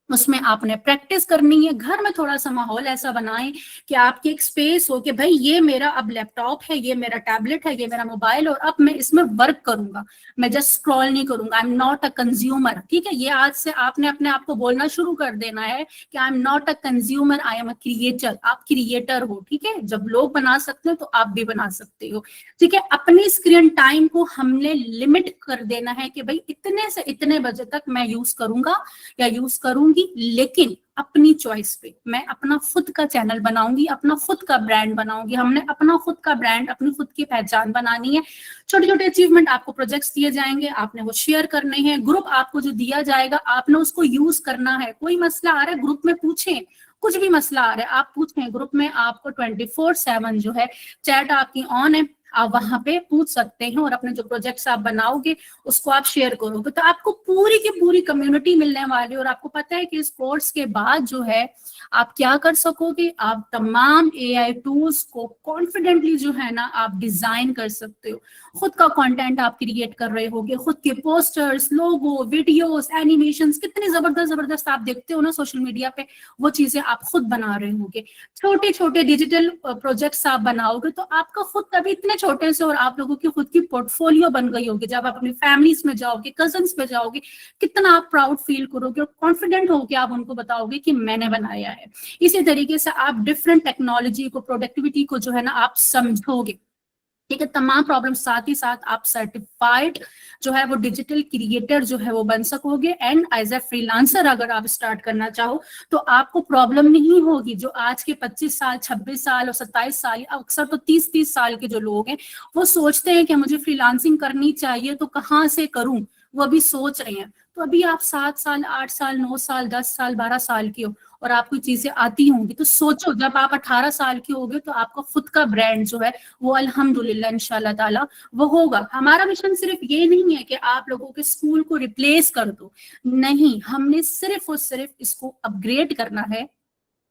उसमें आपने प्रैक्टिस करनी है। घर में थोड़ा सा माहौल ऐसा बनाएं कि आपकी एक स्पेस हो कि भाई ये मेरा अब लैपटॉप है, ये मेरा टैबलेट है, ये मेरा मोबाइल, और अब मैं इसमें वर्क करूंगा, मैं जस्ट स्क्रॉल नहीं करूंगा। I am not a consumer. ठीक है, ये आज से आपने अपने आप को बोलना शुरू कर देना है कि I am not a consumer, I am a creator. आप क्रिएटर हो। ठीक है, जब लोग बना सकते हो तो आप भी बना सकते हो। ठीक है, अपनी स्क्रीन टाइम को हमने लिमिट कर देना है कि भाई इतने से इतने बजे तक मैं यूज करूंगा या यूज करूंगी, लेकिन अपनी चॉइस पे। मैं अपना खुद का चैनल बनाऊंगी, अपना खुद का ब्रांड बनाऊंगी। हमने अपना खुद का ब्रांड, अपनी खुद की पहचान बनानी है। छोटे छोटे अचीवमेंट आपको प्रोजेक्ट्स दिए जाएंगे, आपने वो शेयर करने हैं। ग्रुप आपको जो दिया जाएगा आपने उसको यूज करना है। कोई मसला आ रहा है ग्रुप में पूछें, कुछ भी मसला आ रहा है आप पूछें ग्रुप में। आपको 24/7 जो है चैट आपकी ऑन है, आप वहां पे पूछ सकते हैं और अपने जो प्रोजेक्ट्स आप बनाओगे उसको आप शेयर करोगे, तो आपको पूरी की पूरी कम्युनिटी मिलने वाली है। और आपको पता है कि इस कोर्स के बाद जो है आप क्या कर सकोगे, आप तमाम AI टूल्स को कॉन्फिडेंटली जो है ना आप डिजाइन कर सकते हो। खुद का कंटेंट आप क्रिएट कर रहे होगे, खुद के पोस्टर्स, लोगो, वीडियोस, एनिमेशंस, कितने जबरदस्त जबरदस्त आप देखते हो ना सोशल मीडिया पे, वो चीजें आप खुद बना रहे होगे। छोटे छोटे डिजिटल प्रोजेक्ट्स आप बनाओगे तो आपका खुद कभी इतने छोटे से और आप लोगों की खुद की पोर्टफोलियो बन गई होगी। जब आप अपनी फैमिलीज में जाओगे, कजन्स में जाओगे, कितना आप प्राउड फील करोगे और कॉन्फिडेंट होकर आप उनको बताओगे कि मैंने बनाया है। इसी तरीके से आप डिफरेंट टेक्नोलॉजी को, प्रोडक्टिविटी को जो है ना आप समझोगे, ठीक है। तमाम प्रॉब्लम साथ ही साथ आप सर्टिफाइड जो है वो डिजिटल क्रिएटर जो है वो बन सकोगे। एंड एज ए फ्रीलांसर अगर आप स्टार्ट करना चाहो तो आपको प्रॉब्लम नहीं होगी। जो आज के 25 साल, 26 साल और 27 साल, अक्सर तो 30-30 साल के जो लोग हैं वो सोचते हैं कि मुझे फ्रीलांसिंग करनी चाहिए तो कहाँ से करूं, वो अभी सोच रहे हैं। तो अभी आप 7 साल, 8 साल, 9 साल, 10 साल, 12 साल की हो और आपको चीजें आती होंगी, तो सोचो जब आप 18 साल की होगे तो आपका खुद का ब्रांड जो है वो अल्हम्दुलिल्लाह इंशाल्लाह ताला वो होगा। हमारा मिशन सिर्फ ये नहीं है कि आप लोगों के स्कूल को रिप्लेस कर दो, नहीं, हमने सिर्फ और सिर्फ इसको अपग्रेड करना है।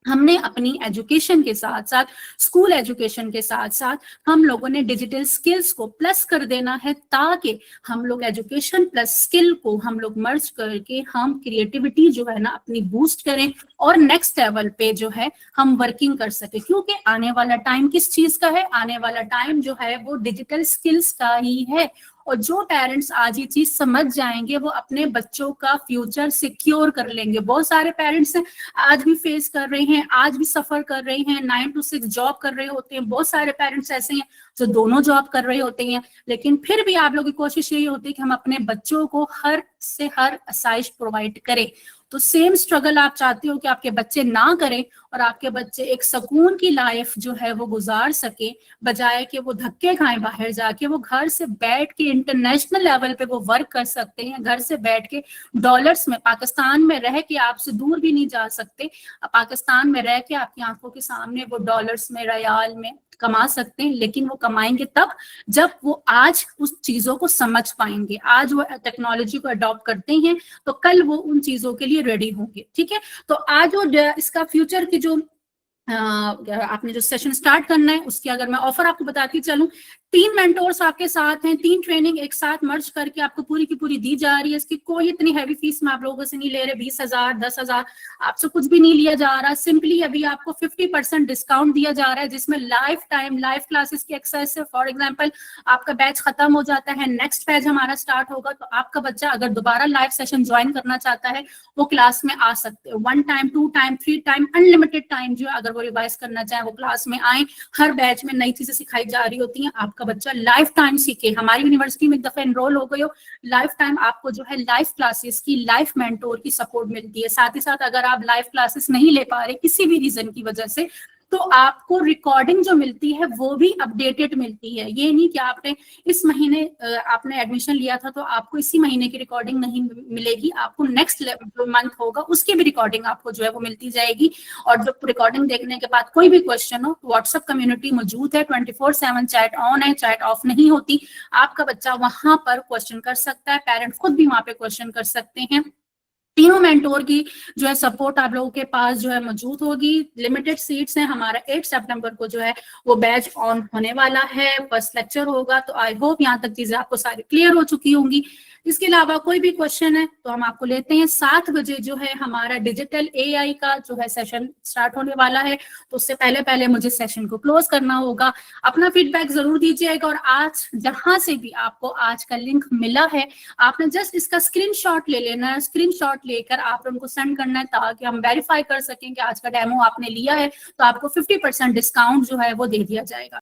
हमने अपनी एजुकेशन के साथ साथ, स्कूल एजुकेशन के साथ साथ हम लोगों ने डिजिटल स्किल्स को प्लस कर देना है, ताकि हम लोग एजुकेशन प्लस स्किल को हम लोग मर्ज करके हम क्रिएटिविटी जो है ना अपनी बूस्ट करें और नेक्स्ट लेवल पे जो है हम वर्किंग कर सके। क्योंकि आने वाला टाइम किस चीज का है, आने वाला टाइम जो है वो डिजिटल स्किल्स का ही है। और जो पेरेंट्स आज ये चीज समझ जाएंगे वो अपने बच्चों का फ्यूचर सिक्योर कर लेंगे। बहुत सारे पेरेंट्स आज भी फेस कर रहे हैं, आज भी सफर कर रहे हैं, 9 to 6 जॉब कर रहे होते हैं। बहुत सारे पेरेंट्स ऐसे हैं जो दोनों जॉब कर रहे होते हैं, लेकिन फिर भी आप लोगों की कोशिश यही होती है कि हम अपने बच्चों को हर से हर आसाइश प्रोवाइड करें। तो सेम स्ट्रगल आप चाहते हो कि आपके बच्चे ना करें और आपके बच्चे एक सुकून की लाइफ जो है वो गुजार सके, बजाय कि वो धक्के खाएं बाहर जाके। वो घर से बैठ के इंटरनेशनल लेवल पे वो वर्क कर सकते हैं, घर से बैठ के डॉलर्स में, पाकिस्तान में रह के आपसे दूर भी नहीं जा सकते, पाकिस्तान में रह के आपकी आंखों के सामने वो डॉलर्स में, रियाल में कमा सकते हैं। लेकिन वो कमाएंगे तब जब वो आज उस चीजों को समझ पाएंगे, आज वो टेक्नोलॉजी को अडॉप्ट करते हैं तो कल वो उन चीजों के लिए रेडी होंगे, ठीक है। तो आज वो इसका फ्यूचर की जो आपने जो सेशन स्टार्ट करना है उसकी अगर मैं ऑफर आपको बताती चलूं, 3 मेंटोर्स आपके साथ हैं, 3 ट्रेनिंग एक साथ मर्ज करके आपको पूरी की पूरी दी जा रही है। इसकी कोई इतनी हैवी फीस में आप लोगों से नहीं ले रहे, 20,000, 10,000 आपसे कुछ भी नहीं लिया जा रहा। सिंपली अभी आपको 50% डिस्काउंट दिया जा रहा है, जिसमें लाइफ टाइम लाइव क्लासेस की एक्सेस है। फॉर एग्जाम्पल आपका बैच खत्म हो जाता है, नेक्स्ट बैच हमारा स्टार्ट होगा, तो आपका बच्चा अगर दोबारा लाइव सेशन ज्वाइन करना चाहता है वो क्लास में आ सकते हैं। 1 time, 2 time, 3 time, unlimited time जो अगर वो रिवाइज करना चाहे वो क्लास में आए। हर बैच में नई चीजें सिखाई जा रही होती हैं, आपका बच्चा लाइफ टाइम सीखे। हमारी यूनिवर्सिटी में एक दफा एनरोल हो गए हो, लाइफ टाइम आपको जो है लाइव क्लासेस की, लाइफ मेंटोर की सपोर्ट मिलती है। साथ ही साथ अगर आप लाइव क्लासेस नहीं ले पा रहे किसी भी रीजन की वजह से, तो आपको रिकॉर्डिंग जो मिलती है वो भी अपडेटेड मिलती है। ये नहीं कि आपने इस महीने आपने एडमिशन लिया था तो आपको इसी महीने की रिकॉर्डिंग नहीं मिलेगी, आपको नेक्स्ट जो मंथ होगा उसकी भी रिकॉर्डिंग आपको जो है वो मिलती जाएगी। और जब रिकॉर्डिंग देखने के बाद कोई भी क्वेश्चन हो, व्हाट्सएप कम्युनिटी मौजूद है, 24/7 चैट ऑन है, चैट ऑफ नहीं होती। आपका बच्चा वहां पर क्वेश्चन कर सकता है, पेरेंट खुद भी वहां पे क्वेश्चन कर सकते हैं। तीनों मेंटोर की जो है सपोर्ट आप लोगों के पास जो है मौजूद होगी। लिमिटेड सीट्स हैं, हमारा 8 सितंबर को जो है वो बैच ऑन होने वाला है, फर्स्ट लेक्चर होगा। तो आई होप यहाँ तक चीजें आपको सारी क्लियर हो चुकी होंगी। इसके अलावा कोई भी क्वेश्चन है तो हम आपको लेते हैं। 7 बजे जो है हमारा डिजिटल AI का जो है सेशन स्टार्ट होने वाला है, तो उससे पहले पहले मुझे सेशन को क्लोज करना होगा। अपना फीडबैक जरूर दीजिएगा और आज जहां से भी आपको आज का लिंक मिला है आपने जस्ट इसका स्क्रीनशॉट ले लेना है। स्क्रीनशॉट लेकर आप उनको सेंड करना है ताकि हम वेरीफाई कर सकें कि आज का डेमो आपने लिया है, तो आपको 50% डिस्काउंट जो है वो दे दिया जाएगा।